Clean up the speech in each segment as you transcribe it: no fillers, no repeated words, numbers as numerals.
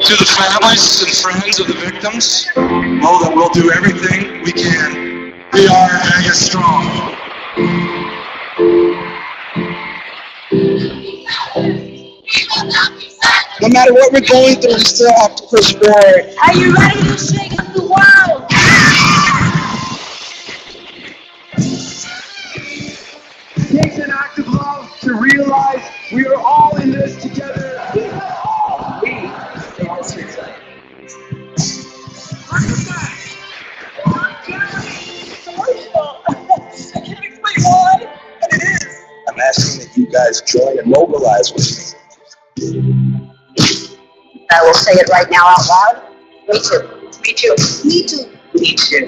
To the families and friends of the victims, know that we'll do everything we can. We are Vegas Strong. No matter what we're going through, we still have to push forward. Are you ready to shake up the world? It takes an act of love to realize we are all in this together. I'm asking that you guys join and mobilize with me. I will say it right now out loud. Me too. Me too. Me too. Me too.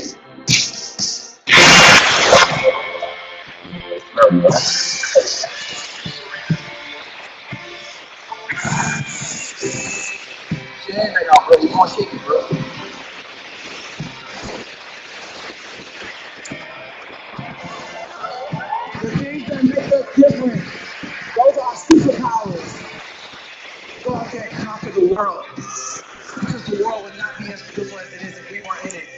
Shane, I got really more shaky, bro. The things that make us different, those are our superpowers. Go out there and conquer the world. Because the world would not be as beautiful as it is if we weren't in it.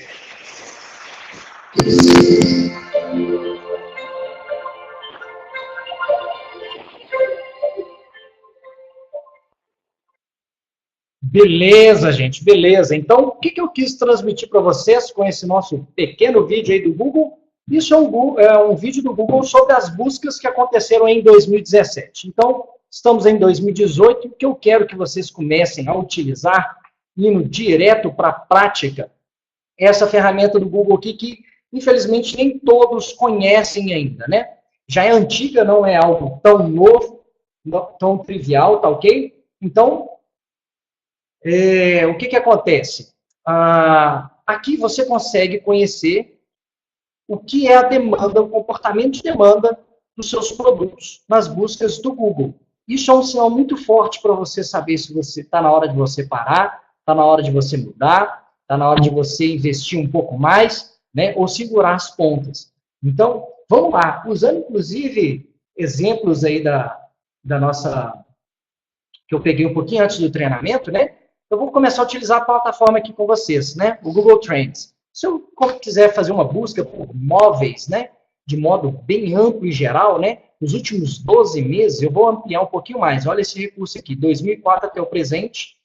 Beleza, gente, beleza. Então, o que eu quis transmitir para vocês com esse nosso pequeno vídeo aí do Google? Isso é um vídeo do Google sobre as buscas que aconteceram em 2017. Então, estamos em 2018 e o que eu quero que vocês comecem a utilizar, indo direto para a prática, essa ferramenta do Google aqui que, infelizmente, nem todos conhecem ainda, né? Já é antiga, não é algo tão novo, tão trivial, tá ok? Então, o que acontece? Aqui você consegue conhecer o que é a demanda, o comportamento de demanda dos seus produtos nas buscas do Google. Isso é um sinal muito forte para você saber se você está na hora de você parar, está na hora de você mudar, está na hora de você investir um pouco mais, né, ou segurar as pontas. Então, vamos lá, usando inclusive exemplos aí da nossa, que eu peguei um pouquinho antes do treinamento, né? Eu vou começar a utilizar a plataforma aqui com vocês, né? O Google Trends. Se eu quiser fazer uma busca por móveis, né? De modo bem amplo e geral, né? Nos últimos 12 meses, eu vou ampliar um pouquinho mais. Olha esse recurso aqui, 2004 até o presente.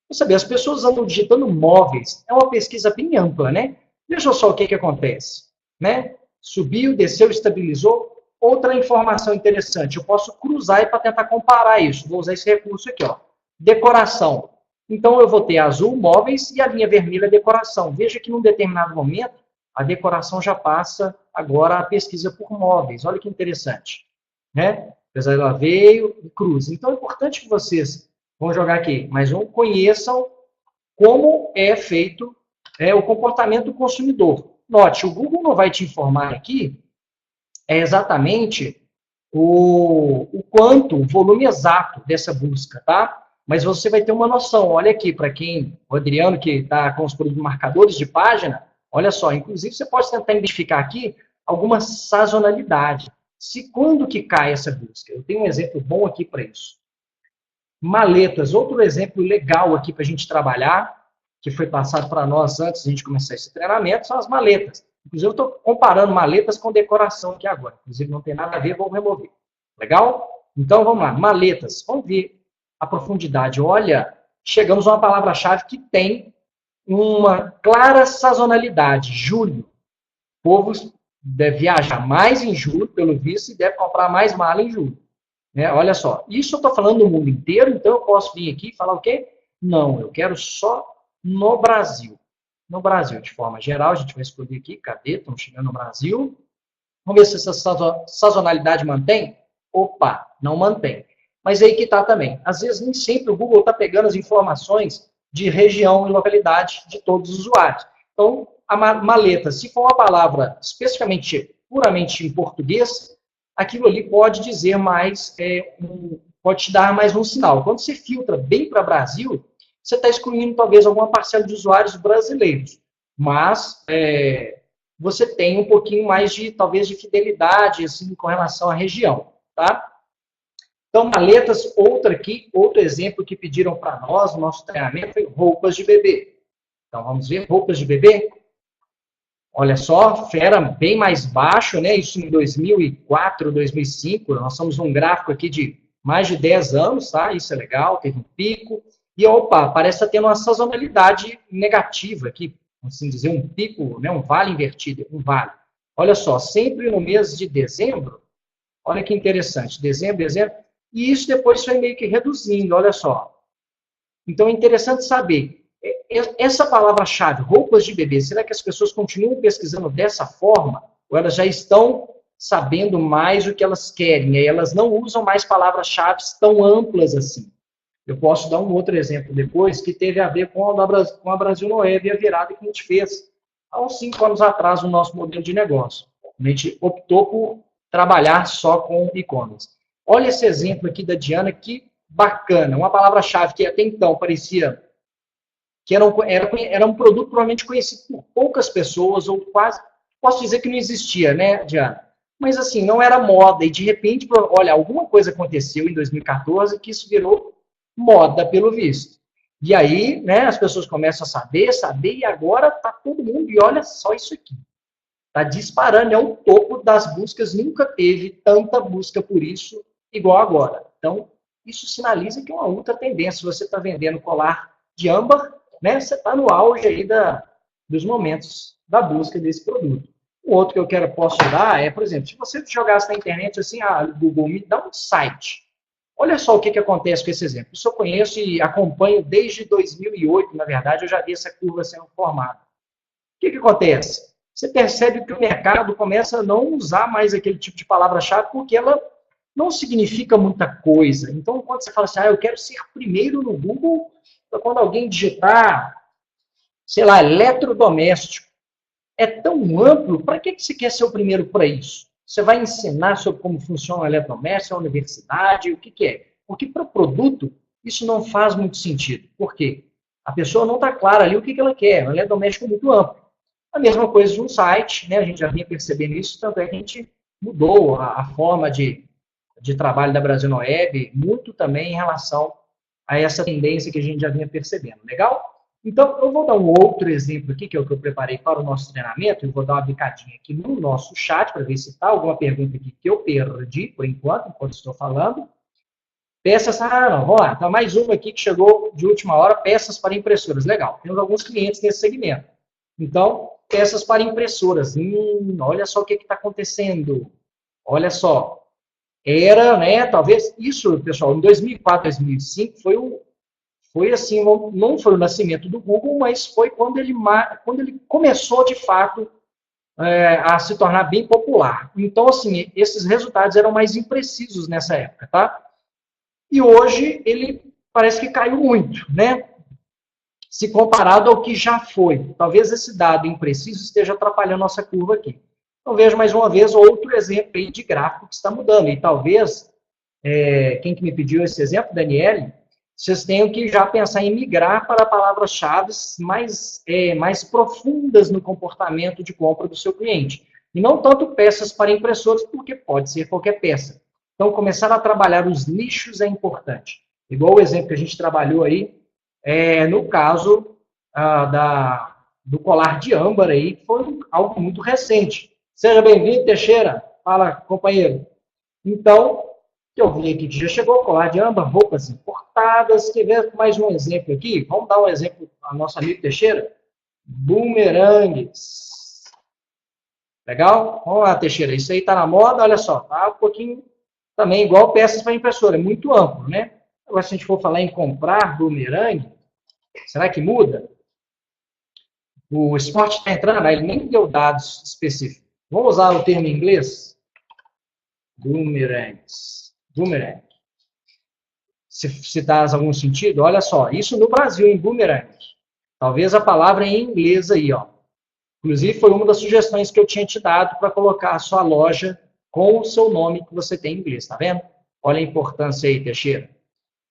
Você sabe, as pessoas andam digitando móveis. É uma pesquisa bem ampla, né? Veja só o que acontece, né? Subiu, desceu, estabilizou. Outra informação interessante, eu posso cruzar para tentar comparar isso. Vou usar esse recurso aqui, ó. Decoração. Então, eu vou ter azul, móveis, e a linha vermelha, decoração. Veja que num determinado momento, a decoração já passa agora a pesquisa por móveis. Olha que interessante, né? Apesar ela veio e cruza. Então, é importante que vocês, vão jogar aqui, mas conheçam como é feito o comportamento do consumidor. Note, o Google não vai te informar aqui exatamente o quanto, o volume exato dessa busca, tá? Mas você vai ter uma noção. Olha aqui, para quem, o Adriano, que está com os produtos marcadores de página, olha só, inclusive você pode tentar identificar aqui alguma sazonalidade. Se quando que cai essa busca? Eu tenho um exemplo bom aqui para isso. Maletas, outro exemplo legal aqui para a gente trabalhar, que foi passado para nós antes de a gente começar esse treinamento, são as maletas. Inclusive, eu estou comparando maletas com decoração aqui agora. Inclusive, não tem nada a ver, vou remover. Legal? Então, vamos lá. Maletas. Vamos ver a profundidade. Olha, chegamos a uma palavra-chave que tem uma clara sazonalidade. Julho. O povo deve viajar mais em julho, pelo visto, e deve comprar mais mala em julho. Olha só. Isso eu estou falando no mundo inteiro, então eu posso vir aqui e falar o quê? Não, eu quero só no Brasil. No Brasil, de forma geral, a gente vai escolher aqui, cadê? Estamos chegando no Brasil. Vamos ver se essa sazonalidade mantém? Opa, não mantém. Mas aí que está também. Às vezes, nem sempre o Google está pegando as informações de região e localidade de todos os usuários. Então, a maleta, se for uma palavra especificamente puramente em português, aquilo ali pode dizer mais, pode te dar mais um sinal. Quando você filtra bem para Brasil, você está excluindo talvez alguma parcela de usuários brasileiros, mas você tem um pouquinho mais de, talvez, de fidelidade assim, com relação à região, tá? Então, maletas, outro exemplo que pediram para nós no nosso treinamento foi roupas de bebê. Então, vamos ver roupas de bebê. Olha só, fera bem mais baixo, né? Isso em 2004, 2005. Nós somos um gráfico aqui de mais de 10 anos, tá? Isso é legal, teve um pico. E, opa, parece estar tendo uma sazonalidade negativa aqui, assim dizer, um pico, né? Um vale invertido, um vale. Olha só, sempre no mês de dezembro, olha que interessante, dezembro, e isso depois foi meio que reduzindo, olha só. Então, é interessante saber, essa palavra-chave, roupas de bebê, será que as pessoas continuam pesquisando dessa forma? Ou elas já estão sabendo mais o que elas querem, e elas não usam mais palavras-chave tão amplas assim? Eu posso dar um outro exemplo depois, que teve a ver com a Brasil Web e a virada que a gente fez há uns 5 anos atrás no nosso modelo de negócio. A gente optou por trabalhar só com e-commerce. Olha esse exemplo aqui da Diana, que bacana. Uma palavra-chave que até então parecia que era um produto provavelmente conhecido por poucas pessoas, ou quase, posso dizer que não existia, né, Diana? Mas assim, não era moda, e de repente, olha, alguma coisa aconteceu em 2014 que isso virou moda, pelo visto. E aí, né, as pessoas começam a saber, e agora tá todo mundo, e olha só isso aqui. Tá disparando, é o topo das buscas, nunca teve tanta busca por isso igual agora. Então, isso sinaliza que é uma outra tendência. Se você está vendendo colar de âmbar, né, você está no auge aí dos momentos da busca desse produto. O outro que posso dar é, por exemplo, se você jogasse na internet assim, Google, me dá um site. Olha só o que acontece com esse exemplo. Isso eu conheço e acompanho desde 2008, na verdade, eu já vi essa curva sendo formada. O que acontece? Você percebe que o mercado começa a não usar mais aquele tipo de palavra-chave porque ela não significa muita coisa. Então, quando você fala assim, eu quero ser primeiro no Google, quando alguém digitar, sei lá, eletrodoméstico, é tão amplo, para que você quer ser o primeiro para isso? Você vai ensinar sobre como funciona o eletrodoméstico, a universidade, o que é? Porque para o produto, isso não faz muito sentido. Por quê? A pessoa não está clara ali o que ela quer. O eletrodoméstico é muito amplo. A mesma coisa de um site, né? A gente já vinha percebendo isso, tanto é que a gente mudou a forma de trabalho da Brasil Web, muito também em relação a essa tendência que a gente já vinha percebendo. Legal? Então, eu vou dar um outro exemplo aqui, que é o que eu preparei para o nosso treinamento, eu vou dar uma bicadinha aqui no nosso chat, para ver se está alguma pergunta aqui que eu perdi, por enquanto estou falando. Peças, tá mais uma aqui que chegou de última hora, peças para impressoras. Legal, temos alguns clientes nesse segmento. Então, peças para impressoras. Olha só o que está acontecendo. Olha só. Era, né, talvez, isso, pessoal, em 2004, 2005, foi assim, não foi o nascimento do Google, mas foi quando ele começou, de fato, a se tornar bem popular. Então, assim, esses resultados eram mais imprecisos nessa época, tá? E hoje ele parece que caiu muito, né? Se comparado ao que já foi. Talvez esse dado impreciso esteja atrapalhando nossa curva aqui. Então, vejo mais uma vez outro exemplo aí de gráfico que está mudando. E talvez, quem que me pediu esse exemplo, Daniele, vocês tenham que já pensar em migrar para palavras-chave mais profundas no comportamento de compra do seu cliente. E não tanto peças para impressoras, porque pode ser qualquer peça. Então, começar a trabalhar os nichos é importante. Igual o exemplo que a gente trabalhou aí, no caso do colar de âmbar aí, que foi algo muito recente. Seja bem-vindo, Teixeira. Fala, companheiro. Então, eu vi aqui que já chegou o colar de âmbar, roupas importadas. Quer ver mais um exemplo aqui? Vamos dar um exemplo ao nosso amigo Teixeira? Bumerangues. Legal? Vamos lá, Teixeira. Isso aí está na moda, olha só. Tá um pouquinho também igual peças para impressora. É muito amplo, né? Agora, se a gente for falar em comprar bumerangue, será que muda? O esporte está entrando, ele nem deu dados específicos. Vamos usar o termo em inglês? Boomerangs. Boomerang. Se dá algum sentido, olha só. Isso no Brasil, em boomerang. Talvez a palavra em inglês aí, ó. Inclusive, foi uma das sugestões que eu tinha te dado para colocar a sua loja com o seu nome que você tem em inglês, tá vendo? Olha a importância aí, Teixeira.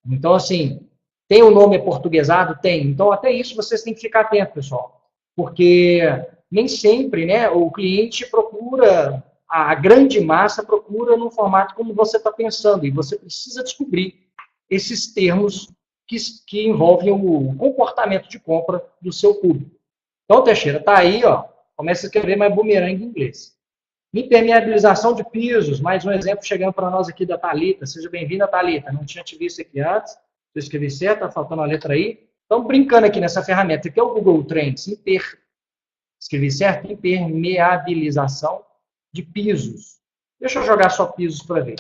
Então, assim, tem o nome portuguesado? Tem. Então, até isso vocês têm que ficar atentos, pessoal. Porque nem sempre, né, o cliente procura, a grande massa procura num formato como você está pensando, e você precisa descobrir esses termos que envolvem o comportamento de compra do seu público. Então, Teixeira, tá aí, ó, começa a escrever mais bumerangue em inglês. Impermeabilização de pisos, mais um exemplo chegando para nós aqui da Thalita. Seja bem-vinda, Thalita. Não tinha te visto aqui antes. Eu escrevi certo, tá faltando uma letra aí. Estamos brincando aqui nessa ferramenta, que é o Google Trends. Escrevi certo? Impermeabilização de pisos. Deixa eu jogar só pisos para ver.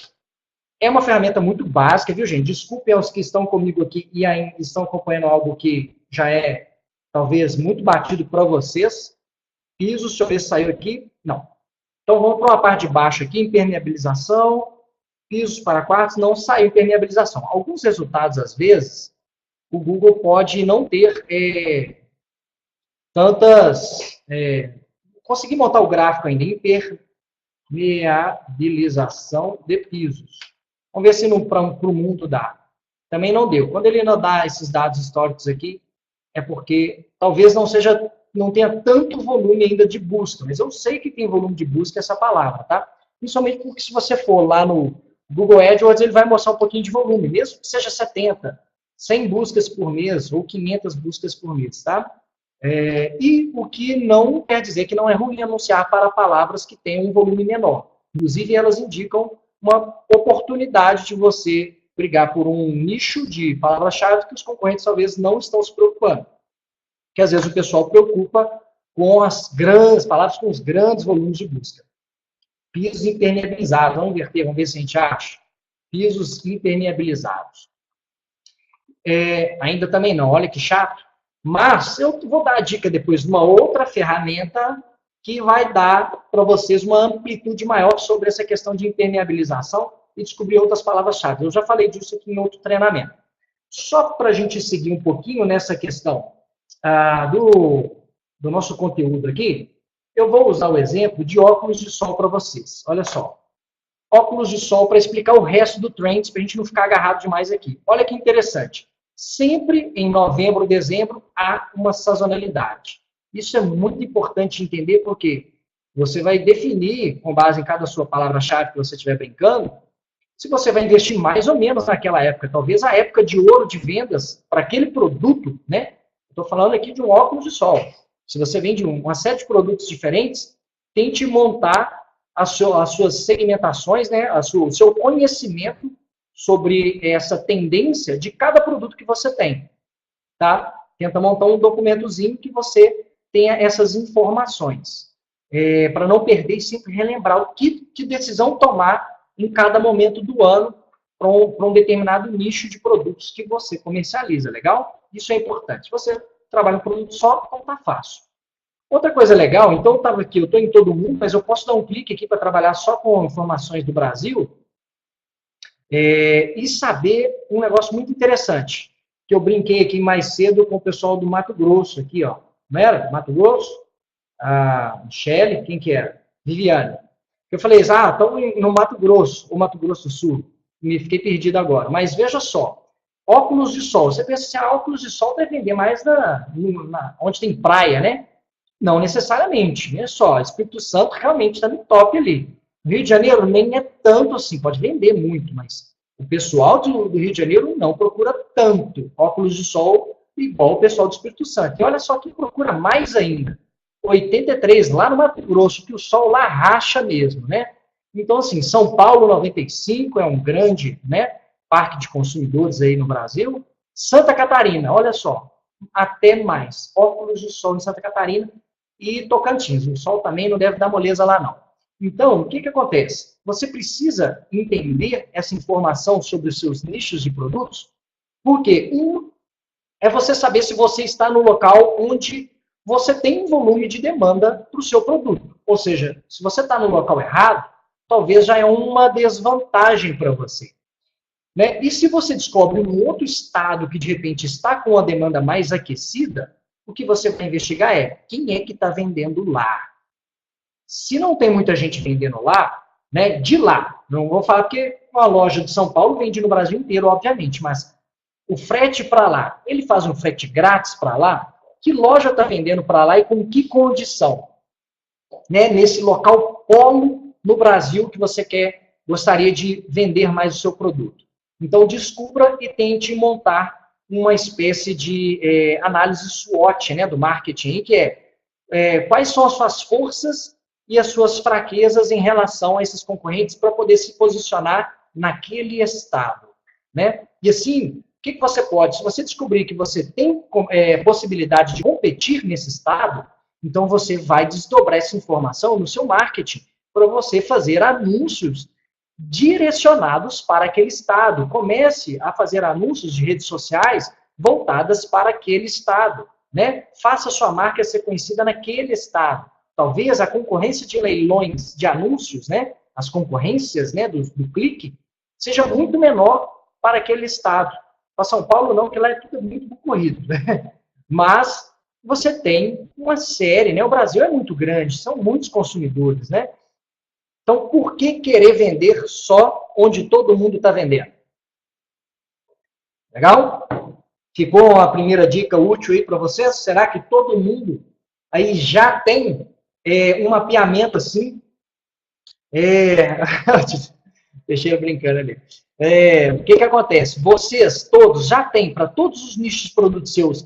É uma ferramenta muito básica, viu, gente? Desculpe aos que estão comigo aqui e ainda estão acompanhando algo que já é, talvez, muito batido para vocês. Pisos, deixa eu ver se saiu aqui. Não. Então, vamos para uma parte de baixo aqui, impermeabilização, pisos para quartos, não saiu impermeabilização. Alguns resultados, às vezes, o Google pode não ter conseguir montar o gráfico ainda, impermeabilização de pisos. Vamos ver se para o mundo dá. Também não deu. Quando ele não dá esses dados históricos aqui, é porque talvez não tenha tanto volume ainda de busca, mas eu sei que tem volume de busca essa palavra, tá? Principalmente porque se você for lá no Google AdWords, ele vai mostrar um pouquinho de volume, mesmo que seja 70, 100 buscas por mês ou 500 buscas por mês, tá? E o que não quer dizer que não é ruim anunciar para palavras que têm um volume menor. Inclusive, elas indicam uma oportunidade de você brigar por um nicho de palavra-chave que os concorrentes talvez não estão se preocupando. Que às vezes o pessoal preocupa com as grandes palavras, com os grandes volumes de busca. Pisos impermeabilizados, vamos inverter, vamos ver se a gente acha. Pisos impermeabilizados. Ainda também não, olha que chato. Mas eu vou dar a dica depois de uma outra ferramenta que vai dar para vocês uma amplitude maior sobre essa questão de impermeabilização e descobrir outras palavras-chave. Eu já falei disso aqui em outro treinamento. Só para a gente seguir um pouquinho nessa questão do nosso conteúdo aqui, eu vou usar o exemplo de óculos de sol para vocês. Olha só. Óculos de sol para explicar o resto do Trends, para a gente não ficar agarrado demais aqui. Olha que interessante. Sempre em novembro, dezembro, há uma sazonalidade. Isso é muito importante entender, porque você vai definir, com base em cada sua palavra-chave que você estiver brincando, se você vai investir mais ou menos naquela época. Talvez a época de ouro de vendas para aquele produto, né? Estou falando aqui de um óculos de sol. Se você vende uma série de produtos diferentes, tente montar as suas segmentações, né? O seu conhecimento sobre essa tendência de cada produto que você tem. Tá? Tenta montar um documentozinho que você tenha essas informações. Para não perder e sempre relembrar o que decisão tomar em cada momento do ano para um determinado nicho de produtos que você comercializa. Legal? Isso é importante. Se você trabalha em produto só, então tá fácil. Outra coisa legal, então eu estava aqui, eu estou em todo mundo, mas eu posso dar um clique aqui para trabalhar só com informações do Brasil e saber um negócio muito interessante, que eu brinquei aqui mais cedo com o pessoal do Mato Grosso, aqui, ó. Não era? Mato Grosso? A Michele, quem que era? Viviane. Eu falei, estão no Mato Grosso, ou Mato Grosso do Sul. Me fiquei perdido agora. Mas veja só, óculos de sol. Você pensa assim, óculos de sol deve vender mais onde tem praia, né? Não necessariamente. Olha só, Espírito Santo realmente está no top ali. No Rio de Janeiro nem é tanto assim, pode vender muito, mas o pessoal do Rio de Janeiro não procura tanto óculos de sol igual o pessoal do Espírito Santo. E olha só quem procura mais ainda. 83 lá no Mato Grosso, que o sol lá racha mesmo, né? Então, assim, São Paulo 95 é um grande, né, parque de consumidores aí no Brasil. Santa Catarina, olha só, até mais. Óculos de sol em Santa Catarina e Tocantins. O sol também não deve dar moleza lá, não. Então, o que acontece? Você precisa entender essa informação sobre os seus nichos de produtos, porque é você saber se você está no local onde você tem um volume de demanda para o seu produto. Ou seja, se você está no local errado, talvez já é uma desvantagem para você. Né? E se você descobre um outro estado que, de repente, está com a demanda mais aquecida, o que você vai investigar é quem é que está vendendo lá. Se não tem muita gente vendendo lá, né, de lá, não vou falar porque uma loja de São Paulo vende no Brasil inteiro, obviamente, mas o frete para lá, ele faz um frete grátis para lá? Que loja está vendendo para lá e com que condição? Né, nesse local polo no Brasil que você gostaria de vender mais o seu produto. Então, descubra e tente montar uma espécie de análise SWOT, né, do marketing, que quais são as suas forças e as suas fraquezas em relação a esses concorrentes para poder se posicionar naquele estado. Né? E assim, o que você pode? Se você descobrir que você tem possibilidade de competir nesse estado, então você vai desdobrar essa informação no seu marketing para você fazer anúncios direcionados para aquele estado. Comece a fazer anúncios de redes sociais voltadas para aquele estado. Né? Faça sua marca ser conhecida naquele estado. Talvez a concorrência de leilões de anúncios, né, as concorrências, né, do clique, seja muito menor para aquele estado. Para São Paulo não, porque lá é tudo muito concorrido. Né? Mas você tem uma série, né? O Brasil é muito grande, são muitos consumidores, né? Então, por que querer vender só onde todo mundo está vendendo? Legal? Ficou a primeira dica útil aí para vocês? Será que todo mundo aí já tem um mapeamento assim? Deixei eu brincando ali. O que acontece? Vocês todos já têm, para todos os nichos de produtos seus,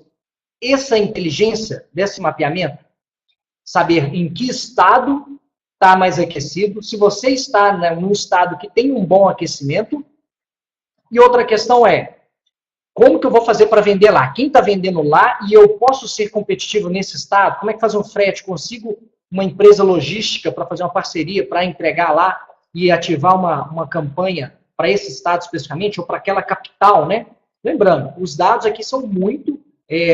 essa inteligência desse mapeamento? Saber em que estado está mais aquecido, se você está num estado que tem um bom aquecimento. E outra questão como que eu vou fazer para vender lá? Quem está vendendo lá e eu posso ser competitivo nesse estado? Como é que faz um frete? Consigo uma empresa logística para fazer uma parceria, para entregar lá e ativar uma campanha para esse estado especificamente, ou para aquela capital, né? Lembrando, os dados aqui são muito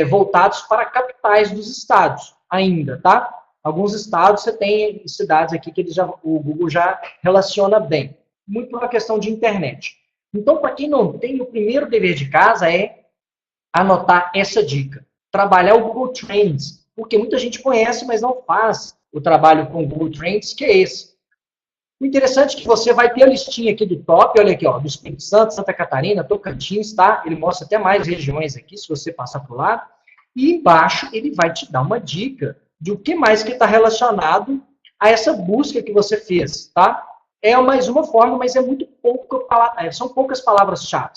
voltados para capitais dos estados ainda, tá? Alguns estados você tem cidades aqui que o Google já relaciona bem. Muito por uma questão de internet. Então, para quem não tem, o primeiro dever de casa é anotar essa dica. Trabalhar o Google Trends. Porque muita gente conhece, mas não faz o trabalho com o Google Trends, que é esse. O interessante é que você vai ter a listinha aqui do top, olha aqui, ó, do Espírito Santo, Santa Catarina, Tocantins, tá? Ele mostra até mais regiões aqui, se você passar por lá. E embaixo ele vai te dar uma dica de o que mais que está relacionado a essa busca que você fez, tá? É mais uma forma, mas é muito pouco, são poucas palavras-chave.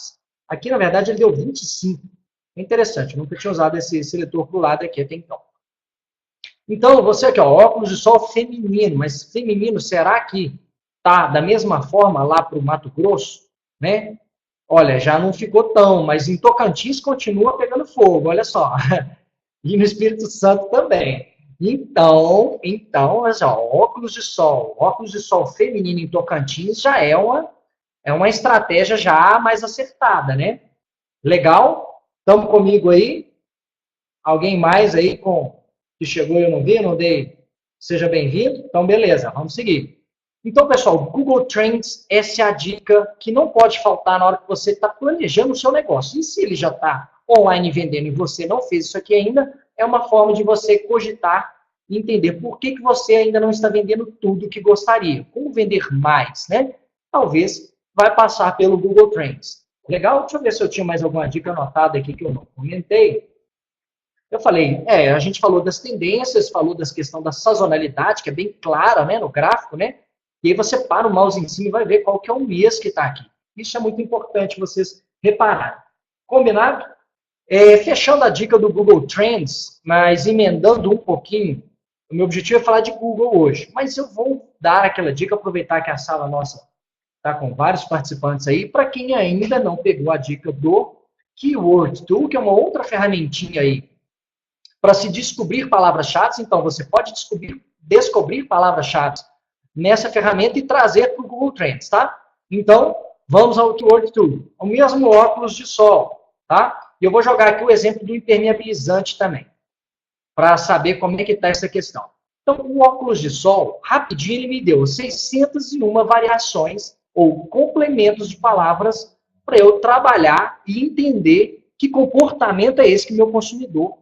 Aqui, na verdade, ele deu 25. É interessante, eu nunca tinha usado esse seletor pro lado aqui até então. Então, você aqui, ó, óculos de sol feminino, mas feminino, será que tá da mesma forma lá para o Mato Grosso? Né? Olha, já não ficou tão, mas em Tocantins continua pegando fogo, olha só. E no Espírito Santo também. Então, óculos de sol feminino em Tocantins já é uma estratégia já mais acertada, né? Legal? Estamos comigo aí? Alguém mais aí que chegou e eu não vi, não dei? Seja bem-vindo. Então, beleza, vamos seguir. Então, pessoal, Google Trends, essa é a dica que não pode faltar na hora que você está planejando o seu negócio. E se ele já está online vendendo e você não fez isso aqui ainda, é uma forma de você cogitar e entender por que você ainda não está vendendo tudo que gostaria. Como vender mais, né? Talvez vai passar pelo Google Trends. Legal? Deixa eu ver se eu tinha mais alguma dica anotada aqui que eu não comentei. Eu falei, a gente falou das tendências, falou das questões da sazonalidade, que é bem clara, né, no gráfico, né? E aí você para o mouse em cima e vai ver qual que é o mês que está aqui. Isso é muito importante vocês repararem. Combinado? Fechando a dica do Google Trends, mas emendando um pouquinho, o meu objetivo é falar de Google hoje. Mas eu vou dar aquela dica, aproveitar que a sala nossa está com vários participantes aí, para quem ainda não pegou a dica do Keyword Tool, que é uma outra ferramentinha aí, para se descobrir palavras-chave. Então, você pode descobrir palavras-chave nessa ferramenta e trazer para o Google Trends, tá? Então, vamos ao Keyword Tool. O mesmo óculos de sol, tá? E eu vou jogar aqui o exemplo do impermeabilizante também, para saber como é que está essa questão. Então, o óculos de sol, rapidinho, ele me deu 601 variações ou complementos de palavras para eu trabalhar e entender que comportamento é esse que meu consumidor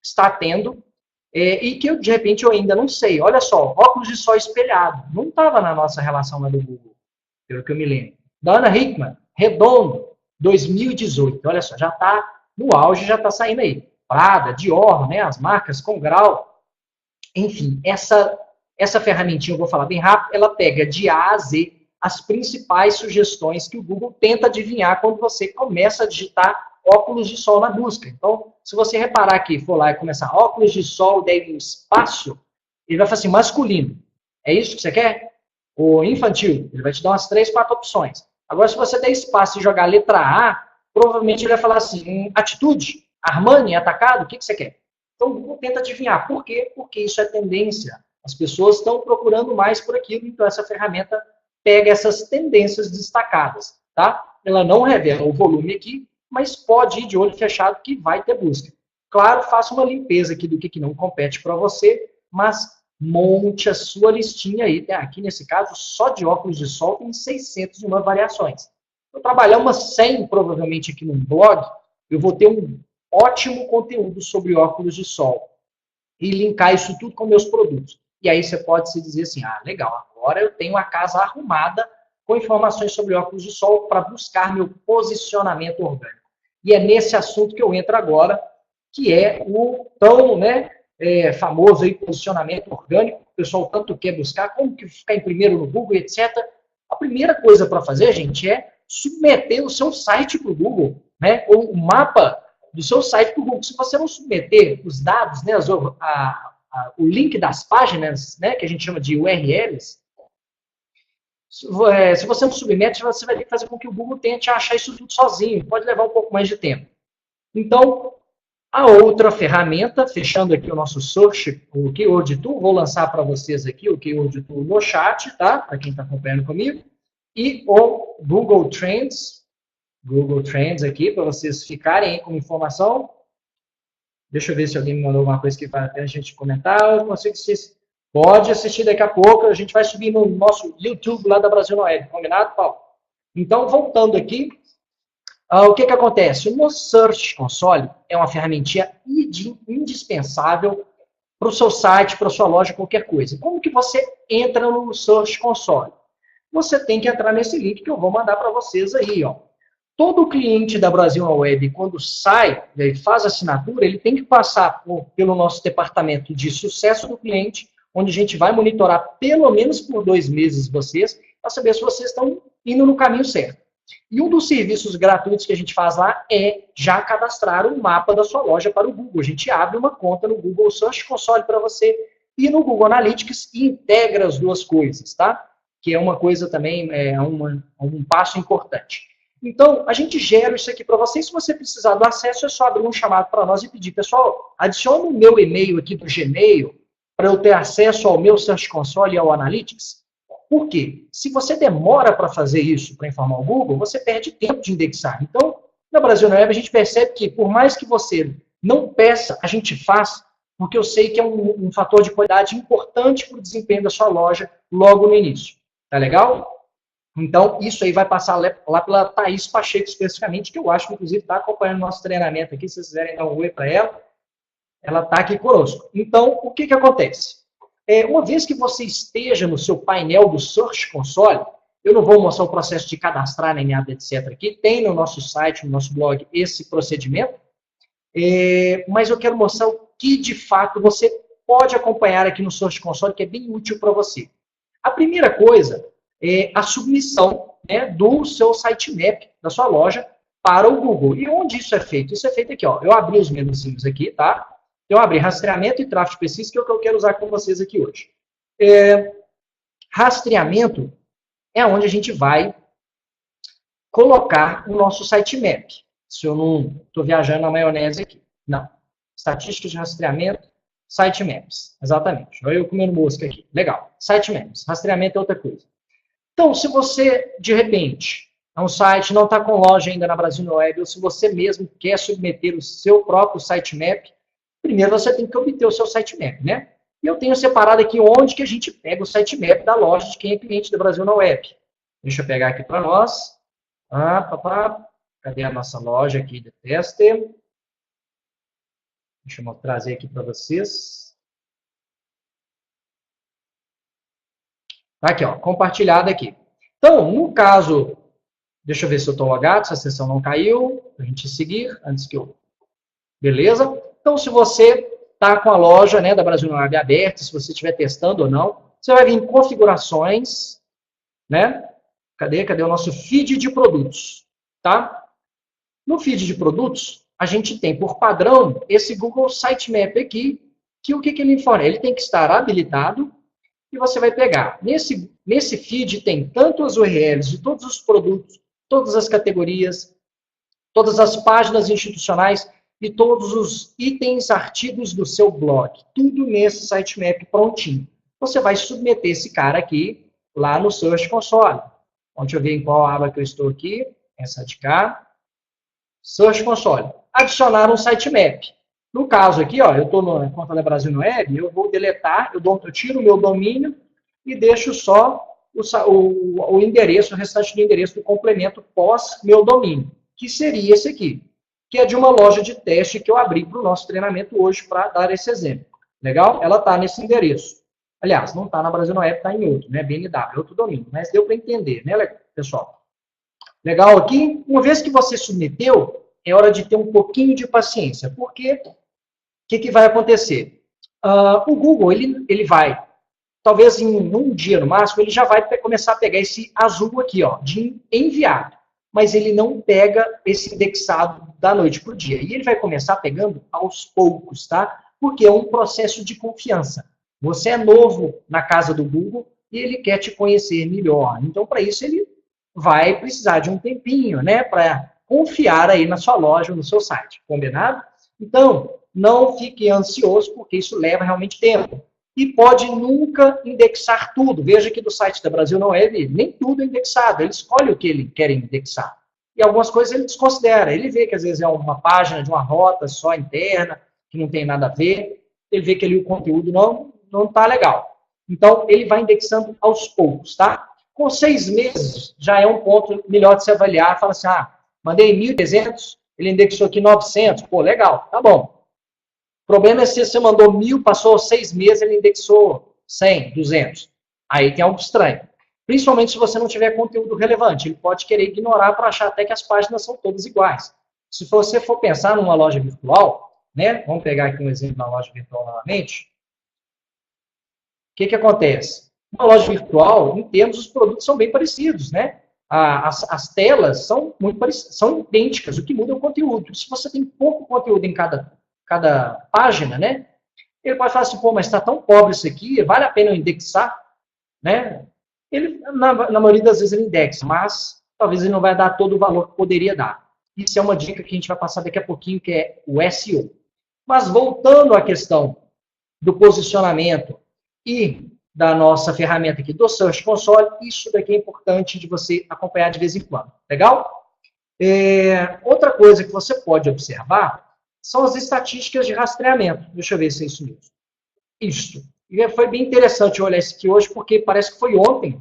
está tendo, e que de repente eu ainda não sei. Olha só, óculos de sol espelhado. Não estava na nossa relação lá do Google, pelo que eu me lembro. Da Ana Hickman, redondo, 2018. Olha só, já está no auge, já está saindo aí. Prada, Dior, né, as marcas com grau. Enfim, essa ferramentinha, eu vou falar bem rápido, ela pega de A a Z as principais sugestões que o Google tenta adivinhar quando você começa a digitar óculos de sol na busca. Então, se você reparar aqui, for lá e começar óculos de sol, daí um espaço, ele vai falar assim, masculino. É isso que você quer? Ou infantil? Ele vai te dar umas 3, 4 opções. Agora, se você der espaço e jogar a letra A, provavelmente ele vai falar assim, atitude, Armani, atacado, o que você quer? Então, o Google tenta adivinhar. Por quê? Porque isso é tendência. As pessoas estão procurando mais por aquilo, então essa ferramenta pega essas tendências destacadas, tá? Ela não revela o volume aqui, mas pode ir de olho fechado que vai ter busca. Claro, faça uma limpeza aqui do que não compete para você, mas monte a sua listinha aí. Aqui, nesse caso, só de óculos de sol tem 601 variações. Eu trabalhar umas 100, provavelmente, aqui no blog, eu vou ter um ótimo conteúdo sobre óculos de sol e linkar isso tudo com meus produtos. E aí você pode se dizer assim, ah, legal, agora eu tenho a casa arrumada com informações sobre óculos de sol para buscar meu posicionamento orgânico. E é nesse assunto que eu entro agora, que é o tão famoso aí, posicionamento orgânico, o pessoal tanto quer buscar, como que ficar em primeiro no Google, etc. A primeira coisa para fazer, gente, é submeter o seu site para o Google, né? Ou o mapa do seu site para o Google. Se você não submeter os dados, né, o link das páginas, né, que a gente chama de URLs, se você não submete, você vai ter que fazer com que o Google tente achar isso tudo sozinho. Pode levar um pouco mais de tempo. Então, a outra ferramenta, fechando aqui o nosso search, o Keyword Tool, vou lançar para vocês aqui o Keyword Tool no chat, tá? Para quem está acompanhando comigo. E o Google Trends aqui, para vocês ficarem aí com informação. Deixa eu ver se alguém me mandou alguma coisa que vale a pena a gente comentar. Eu consigo assistir. Pode assistir daqui a pouco. A gente vai subir no nosso YouTube lá da Brasil na Web. Combinado, Paulo? Então, voltando aqui, o que acontece? No Search Console é uma ferramentinha indispensável para o seu site, para a sua loja, qualquer coisa. Como que você entra no Search Console? Você tem que entrar nesse link que eu vou mandar para vocês aí, ó. Todo cliente da Brasil na Web, quando sai, faz assinatura, ele tem que passar pelo nosso departamento de sucesso do cliente, onde a gente vai monitorar pelo menos por 2 meses vocês, para saber se vocês estão indo no caminho certo. E um dos serviços gratuitos que a gente faz lá é já cadastrar um mapa da sua loja para o Google. A gente abre uma conta no Google Search Console para você e no Google Analytics e integra as duas coisas, tá? Que é uma coisa também, um passo importante. Então, a gente gera isso aqui para vocês. Se você precisar do acesso, é só abrir um chamado para nós e pedir, pessoal, adicione o meu e-mail aqui do Gmail para eu ter acesso ao meu Search Console e ao Analytics. Por quê? Se você demora para fazer isso, para informar o Google, você perde tempo de indexar. Então, na Brasil na Web, a gente percebe que, por mais que você não peça, a gente faz, porque eu sei que é um fator de qualidade importante para o desempenho da sua loja logo no início. Tá legal? Então, isso aí vai passar lá pela Thaís Pacheco, especificamente, que eu acho que, inclusive, está acompanhando nosso treinamento aqui. Se vocês quiserem dar um oi para ela, ela está aqui conosco. Então, o que acontece? Uma vez que você esteja no seu painel do Search Console, eu não vou mostrar o processo de cadastrar, nem nada, etc. aqui. Tem no nosso site, no nosso blog, esse procedimento. Mas eu quero mostrar o que, de fato, você pode acompanhar aqui no Search Console, que é bem útil para você. A primeira coisa é a submissão, né, do seu sitemap, da sua loja, para o Google. E onde isso é feito? Isso é feito aqui, ó. Eu abri os menuzinhos aqui, tá? Eu abri rastreamento e tráfego específico, que é o que eu quero usar com vocês aqui hoje. Rastreamento é onde a gente vai colocar o nosso sitemap. Se eu não estou viajando na maionese aqui. Não. Estatísticas de rastreamento, sitemaps. Exatamente. Olha eu comendo mosca aqui. Legal. Sitemaps. Rastreamento é outra coisa. Então, se você, de repente, é um site, não está com loja ainda na Brasil na Web, ou se você mesmo quer submeter o seu próprio sitemap, primeiro você tem que obter o seu sitemap, né? E eu tenho separado aqui onde que a gente pega o sitemap da loja de quem é cliente da Brasil na Web. Deixa eu pegar aqui para nós. Cadê a nossa loja aqui de teste? Deixa eu trazer aqui para vocês. Aqui, ó, compartilhado aqui. Então, no caso, deixa eu ver se eu estou logado, se a sessão não caiu, para a gente seguir, antes que eu... Beleza? Então, se você está com a loja, né, da Brasil Web aberta, se você estiver testando ou não, você vai vir em configurações, né? Cadê o nosso feed de produtos, tá? No feed de produtos, a gente tem por padrão esse Google Sitemap aqui, que o que ele informa? Ele tem que estar habilitado e você vai pegar. Nesse feed tem tanto as URLs de todos os produtos, todas as categorias, todas as páginas institucionais e todos os itens, artigos do seu blog. Tudo nesse sitemap prontinho. Você vai submeter esse cara aqui lá no Search Console. Deixa eu ver em qual aba que eu estou aqui. Essa de cá. Search Console. Adicionar um sitemap. No caso aqui, ó, eu estou na conta da Brasil Web, eu vou deletar, eu tiro o meu domínio e deixo só o endereço, o restante do endereço do complemento pós meu domínio, que seria esse aqui, que é de uma loja de teste que eu abri para o nosso treinamento hoje para dar esse exemplo. Legal? Ela está nesse endereço. Aliás, não está na Brasil Web, está em outro, né? BNW, é outro domínio, mas deu para entender, né, pessoal? Legal aqui? Uma vez que você submeteu, é hora de ter um pouquinho de paciência, porque o que vai acontecer? O Google, ele vai, talvez em um dia no máximo, ele já vai começar a pegar esse azul aqui, ó, de enviado, mas ele não pega esse indexado da noite para o dia, e ele vai começar pegando aos poucos, tá? Porque é um processo de confiança. Você é novo na casa do Google e ele quer te conhecer melhor, então para isso ele vai precisar de um tempinho, né, para confiar aí na sua loja, no seu site, combinado? Então, não fique ansioso, porque isso leva realmente tempo. E pode nunca indexar tudo. Veja que do site da Brasil Web, nem tudo é indexado. Ele escolhe o que ele quer indexar. E algumas coisas ele desconsidera. Ele vê que às vezes é uma página de uma rota só interna, que não tem nada a ver. Ele vê que ali o conteúdo não está legal. Então, ele vai indexando aos poucos, tá? Com 6 meses, já é um ponto melhor de se avaliar. Fala assim, mandei 1.300, ele indexou aqui 900. Pô, legal, tá bom. O problema é se você mandou 1.000, passou 6 meses, ele indexou 100, 200. Aí tem algo estranho. Principalmente se você não tiver conteúdo relevante. Ele pode querer ignorar para achar até que as páginas são todas iguais. Se você for pensar numa loja virtual, né? Vamos pegar aqui um exemplo da loja virtual novamente. O que acontece? Uma loja virtual, em termos, os produtos são bem parecidos, né? As telas são muito parecidas, são idênticas, o que muda é o conteúdo. Se você tem pouco conteúdo em cada página, né? Ele pode falar assim, pô, mas está tão pobre isso aqui, vale a pena eu indexar? Né? Ele, na maioria das vezes, ele indexa, mas talvez ele não vai dar todo o valor que poderia dar. Isso é uma dica que a gente vai passar daqui a pouquinho, que é o SEO. Mas voltando à questão do posicionamento e da nossa ferramenta aqui do Search Console, isso daqui é importante de você acompanhar de vez em quando. Legal? Outra coisa que você pode observar são as estatísticas de rastreamento. Deixa eu ver se é isso mesmo. Isso. E foi bem interessante eu olhar isso aqui hoje, porque parece que foi ontem.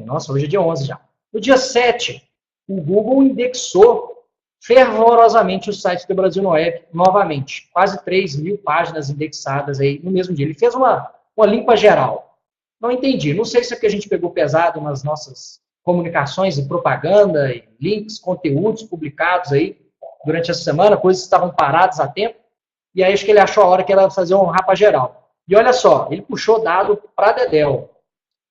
Nossa, hoje é dia 11 já. No dia 7, o Google indexou fervorosamente o site do Brasil Web novamente. Quase 3.000 páginas indexadas aí no mesmo dia. Ele fez uma limpa geral. Não entendi. Não sei se é porque a gente pegou pesado nas nossas comunicações e propaganda, e links, conteúdos publicados aí durante essa semana, coisas que estavam paradas há tempo, e aí acho que ele achou a hora que era fazer um rapa geral. E olha só, ele puxou dado para dedéu.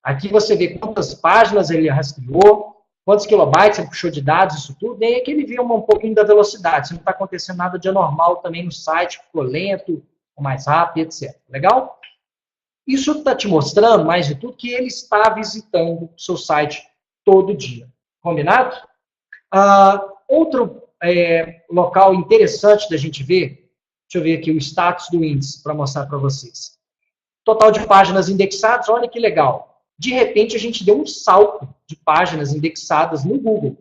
Aqui você vê quantas páginas ele rastreou, quantos kilobytes ele puxou de dados, isso tudo, e aí que ele viu um pouquinho da velocidade, se não está acontecendo nada de anormal também no site, ficou lento, ou mais rápido, etc. Legal? Isso está te mostrando, mais de tudo, que ele está visitando o seu site todo dia. Combinado? Outro local interessante da gente ver, deixa eu ver aqui o status do índice para mostrar para vocês. Total de páginas indexadas, olha que legal. De repente, a gente deu um salto de páginas indexadas no Google,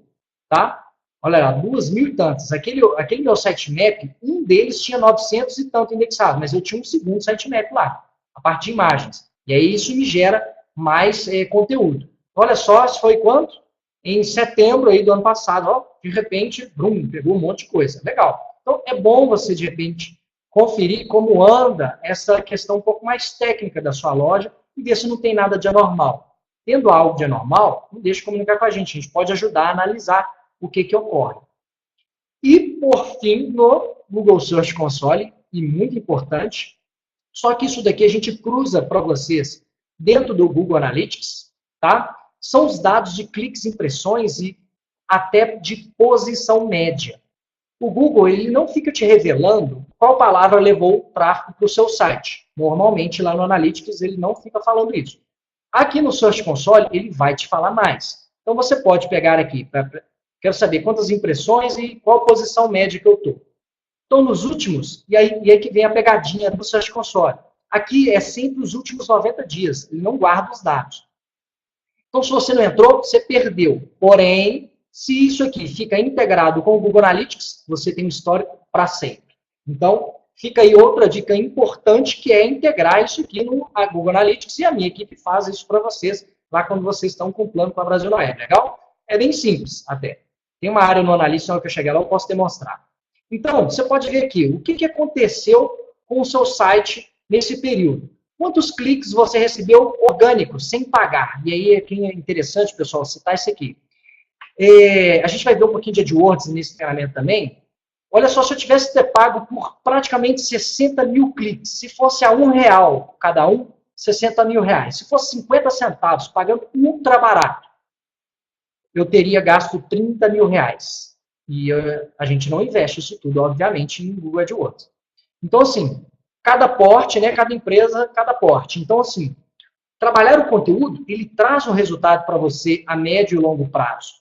tá? Olha lá, 2.000 e tantas. Aquele meu sitemap, um deles tinha 900 e tanto indexado, mas eu tinha um segundo sitemap lá, a partir de imagens. E aí isso me gera mais conteúdo. Olha só, isso foi quanto? Em setembro aí do ano passado, ó, de repente, pegou um monte de coisa. Legal. Então, é bom você, de repente, conferir como anda essa questão um pouco mais técnica da sua loja e ver se não tem nada de anormal. Tendo algo de anormal, não deixe de comunicar com a gente pode ajudar a analisar o que ocorre. E, por fim, no Google Search Console, e muito importante, só que isso daqui a gente cruza para vocês dentro do Google Analytics, tá? São os dados de cliques, impressões e até de posição média. O Google ele não fica te revelando qual palavra levou o tráfego para o seu site. Normalmente, lá no Analytics, ele não fica falando isso. Aqui no Search Console, ele vai te falar mais. Então, você pode pegar aqui, quero saber quantas impressões e qual posição média que eu estou. Então, nos últimos, e aí que vem a pegadinha do Search Console. Aqui é sempre os últimos 90 dias, ele não guarda os dados. Então, se você não entrou, você perdeu. Porém, se isso aqui fica integrado com o Google Analytics, você tem um histórico para sempre. Então, fica aí outra dica importante, que é integrar isso aqui no Google Analytics, e a minha equipe faz isso para vocês, lá quando vocês estão com o plano com a Brasil Web, legal? É bem simples, até. Tem uma área no Analytics, na hora que eu chegar lá, eu posso demonstrar. Então, você pode ver aqui, o que aconteceu com o seu site nesse período. Quantos cliques você recebeu orgânicos, sem pagar? E aí é interessante, pessoal, citar isso aqui. A gente vai ver um pouquinho de AdWords nesse treinamento também. Olha só, se eu tivesse ter pago por praticamente 60 mil cliques, se fosse a R$1 cada um, 60 mil reais. Se fosse 50 centavos, pagando ultra barato, eu teria gasto 30 mil reais. E a gente não investe isso tudo, obviamente, em Google AdWords. Então, assim, cada porte, né, cada empresa, cada porte. Então, assim, trabalhar o conteúdo, ele traz um resultado para você a médio e longo prazo.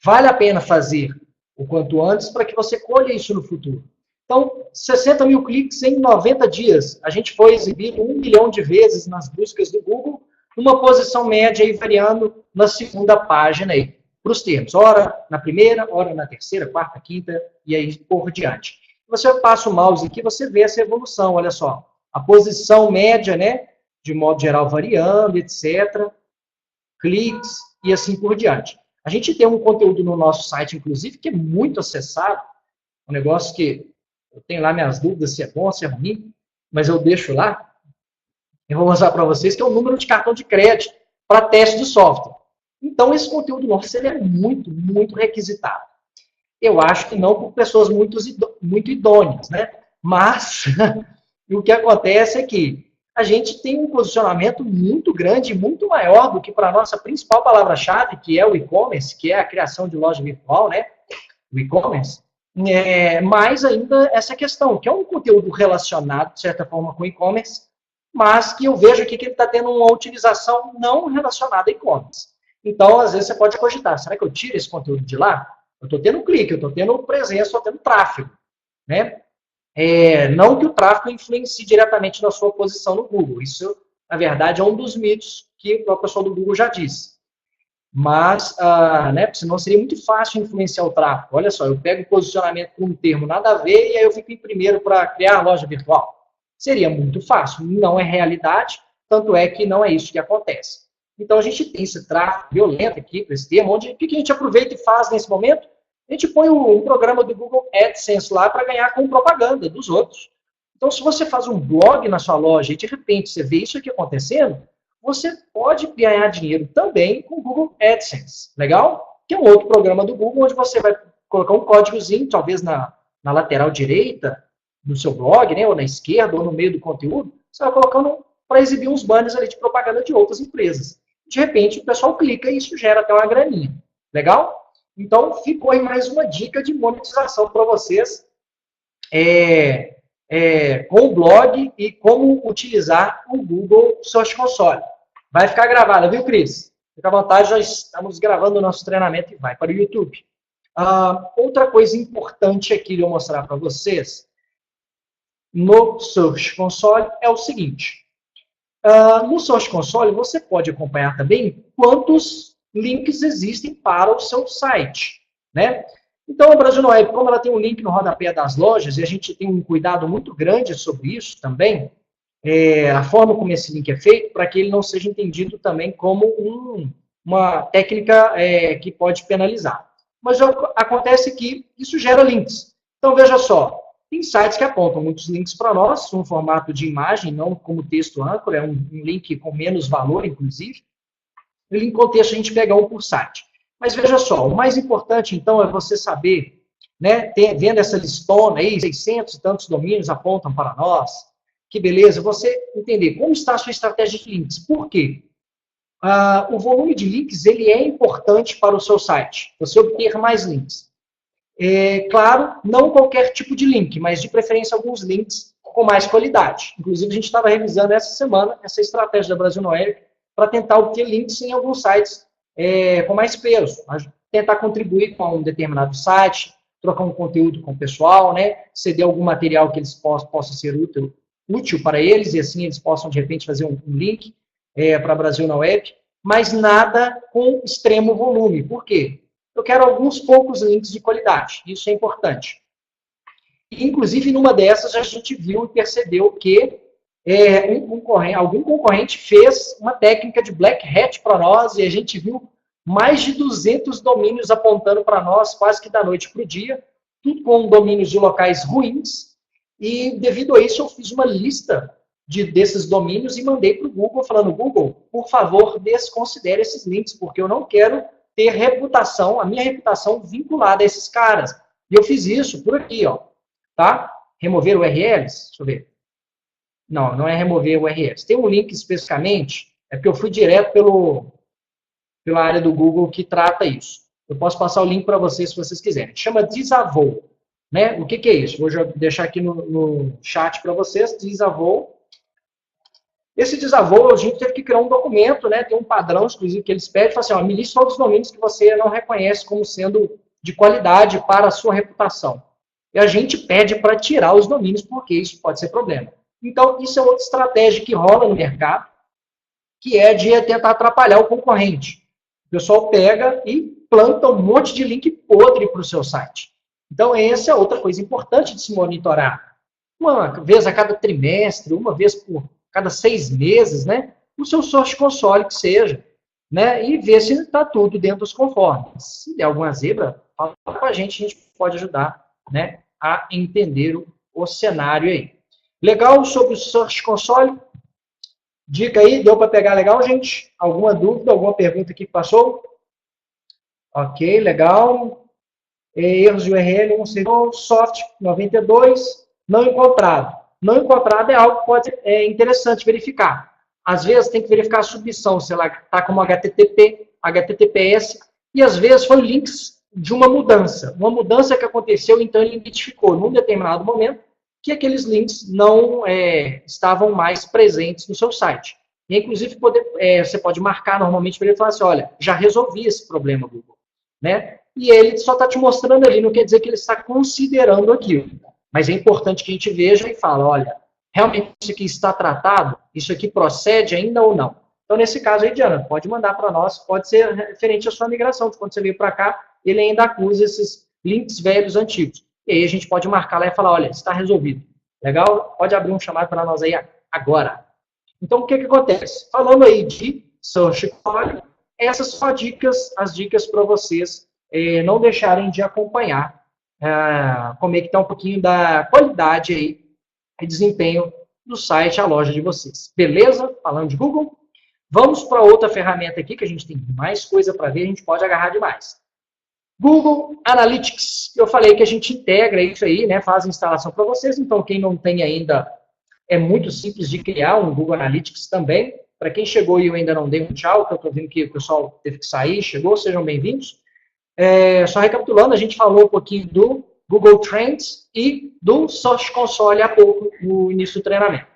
Vale a pena fazer o quanto antes para que você colha isso no futuro. Então, 60 mil cliques em 90 dias. A gente foi exibido 1 milhão de vezes nas buscas do Google, numa posição média aí variando na segunda página aí, para os termos. Ora na primeira, ora na terceira, quarta, quinta e aí por diante. Você passa o mouse aqui, você vê essa evolução, olha só. A posição média, né, de modo geral variando, etc. Cliques e assim por diante. A gente tem um conteúdo no nosso site, inclusive, que é muito acessado. Um negócio que eu tenho lá minhas dúvidas se é bom, se é ruim, mas eu deixo lá. Eu vou mostrar para vocês que é o número de cartão de crédito para teste de software. Então, esse conteúdo nosso ele é muito, muito requisitado. Eu acho que não por pessoas muito idôneas, né? Mas o que acontece é que a gente tem um posicionamento muito grande, muito maior do que para a nossa principal palavra-chave, que é o e-commerce, que é a criação de loja virtual, né? O e-commerce. Mais ainda essa questão, que é um conteúdo relacionado, de certa forma, com o e-commerce, mas que eu vejo aqui que ele está tendo uma utilização não relacionada a e-commerce. Então, às vezes, você pode cogitar, será que eu tiro esse conteúdo de lá? Eu estou tendo clique, eu estou tendo presença, estou tendo tráfego, né? Não que o tráfego influencie diretamente na sua posição no Google. Isso, na verdade, é um dos mitos que o pessoal do Google já disse. Mas, né, senão seria muito fácil influenciar o tráfego. Olha só, eu pego o posicionamento com um termo nada a ver e aí eu fico em primeiro para criar a loja virtual. Seria muito fácil. Não é realidade, tanto é que não é isso que acontece. Então, a gente tem esse tráfego violento aqui, com esse termo, onde o que a gente aproveita e faz nesse momento? A gente põe um programa do Google AdSense lá para ganhar com propaganda dos outros. Então, se você faz um blog na sua loja e, de repente, você vê isso aqui acontecendo, você pode ganhar dinheiro também com o Google AdSense. Legal? Que é um outro programa do Google, onde você vai colocar um códigozinho, talvez na lateral direita do seu blog, né, ou na esquerda, ou no meio do conteúdo, você vai colocando para exibir uns banners ali de propaganda de outras empresas. De repente, o pessoal clica e isso gera até uma graninha. Legal? Então, ficou aí mais uma dica de monetização para vocês com o blog e como utilizar o Google Search Console. Vai ficar gravado, viu, Cris? Fica à vontade, já estamos gravando o nosso treinamento e vai para o YouTube. Outra coisa importante aqui de eu mostrar para vocês no Search Console é o seguinte. No Search Console, você pode acompanhar também quantos links existem para o seu site, né? Então, a Brasil Web, como ela tem um link no rodapé das lojas, e a gente tem um cuidado muito grande sobre isso também, a forma como esse link é feito, para que ele não seja entendido também como uma técnica que pode penalizar. Mas acontece que isso gera links. Então, veja só, Tem sites que apontam muitos links para nós, um formato de imagem, não como texto âncora, é um link com menos valor, inclusive. O link com texto a gente pega um por site. Mas veja só, o mais importante, então, é você saber, né, vendo essa listona aí, 600 e tantos domínios apontam para nós, que beleza, você entender como está a sua estratégia de links. Por quê? O volume de links, ele é importante para o seu site, você obter mais links. Claro, não qualquer tipo de link, mas de preferência alguns links com mais qualidade. Inclusive, a gente estava revisando essa semana essa estratégia da Brasil Web para tentar obter links em alguns sites com mais peso, tentar contribuir com um determinado site, trocar um conteúdo com o pessoal, né, ceder algum material que eles possa ser útil para eles, e assim eles possam, de repente, fazer um link para a Brasil na Web, mas nada com extremo volume. Por quê? Eu quero alguns poucos links de qualidade, isso é importante. E, inclusive, numa dessas, a gente viu e percebeu que algum concorrente fez uma técnica de Black Hat para nós, e a gente viu mais de 200 domínios apontando para nós, quase que da noite para o dia, tudo com domínios de locais ruins, e devido a isso eu fiz uma lista desses domínios e mandei para o Google, falando, Google, por favor, desconsidere esses links, porque eu não quero ter a minha reputação vinculada a esses caras. E eu fiz isso por aqui, ó, tá? Remover URLs, deixa eu ver. Não é remover URLs. Tem um link especificamente, é porque eu fui direto pela área do Google que trata isso. Eu posso passar o link para vocês se vocês quiserem. Chama Disavow, né? O que é isso? Vou deixar aqui no chat para vocês, Disavow. Esse Disavow, a gente teve que criar um documento, né? Tem um padrão, exclusivo, que eles pedem, fala assim, me liste todos os domínios que você não reconhece como sendo de qualidade para a sua reputação. E a gente pede para tirar os domínios, porque isso pode ser problema. Então, isso é outra estratégia que rola no mercado, que é de tentar atrapalhar o concorrente. O pessoal pega e planta um monte de link podre para o seu site. Então, essa é outra coisa importante de se monitorar. Uma vez a cada trimestre, uma vez por cada 6 meses, né? O seu Search Console que seja, né? E ver se está tudo dentro dos conformes. Se der alguma zebra, fala com a gente pode ajudar, né, a entender o cenário aí. Legal sobre o Search Console? Dica aí, deu para pegar legal, gente? Alguma dúvida, alguma pergunta aqui que passou? Ok, legal. Erros de URL, soft 92, não encontrado. Não encontrado é algo que pode ser interessante verificar. Às vezes tem que verificar a submissão, se ela está como HTTP, HTTPS, e às vezes foi links de uma mudança que aconteceu, então ele identificou num determinado momento que aqueles links não estavam mais presentes no seu site. E, inclusive, você pode marcar normalmente para ele e falar assim, olha, já resolvi esse problema, Google. Né? E ele só está te mostrando ali, não quer dizer que ele está considerando aquilo. Mas é importante que a gente veja e fale, olha, realmente isso aqui está tratado? Isso aqui procede ainda ou não? Então, nesse caso aí, Diana, pode mandar para nós, pode ser referente à sua migração, de quando você veio para cá, ele ainda acusa esses links velhos, antigos. E aí a gente pode marcar lá e falar, olha, está resolvido. Legal? Pode abrir um chamado para nós aí agora. Então, o que acontece? Falando aí de Search Console, essas são as dicas para vocês não deixarem de acompanhar como é que está um pouquinho da qualidade aí e desempenho do site, a loja de vocês. Beleza? Falando de Google. Vamos para outra ferramenta aqui, que a gente tem mais coisa para ver, a gente pode agarrar demais. Google Analytics. Eu falei que a gente integra isso aí, né, faz a instalação para vocês, então quem não tem ainda, é muito simples de criar um Google Analytics também. Para quem chegou e eu ainda não dei um tchau, que eu estou vendo que o pessoal teve que sair, chegou, sejam bem-vindos. Só recapitulando, a gente falou um pouquinho do Google Trends e do Search Console há pouco, no início do treinamento.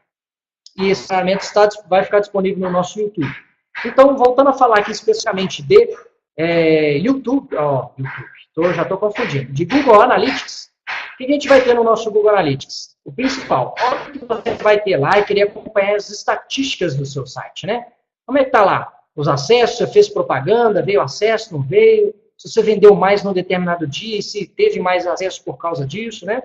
E esse treinamento vai ficar disponível no nosso YouTube. Então, voltando a falar aqui especificamente de YouTube, já estou confundindo, de Google Analytics, o que a gente vai ter no nosso Google Analytics? O principal, óbvio que você vai ter lá e querer acompanhar as estatísticas do seu site, né? Como é que está lá? Os acessos, você fez propaganda, veio acesso, não veio? Se você vendeu mais num determinado dia e se teve mais acesso por causa disso, né?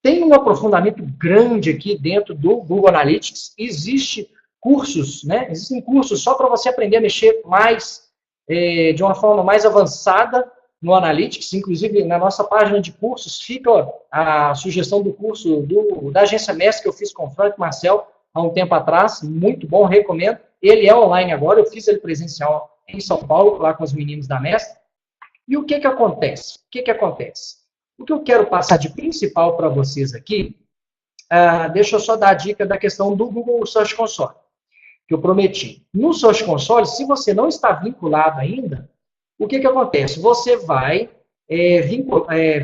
Tem um aprofundamento grande aqui dentro do Google Analytics. Existem cursos só para você aprender a mexer mais, de uma forma mais avançada no Analytics, inclusive na nossa página de cursos, fica a sugestão do curso da Agência Mestre que eu fiz com o Frank Marcel há um tempo atrás, muito bom, recomendo. Ele é online agora, eu fiz ele presencial em São Paulo, lá com os meninos da Mestre. E o que acontece? O que eu quero passar de principal para vocês aqui, deixa eu só dar a dica da questão do Google Search Console, que eu prometi. No Search Console, se você não está vinculado ainda, o que acontece? Você vai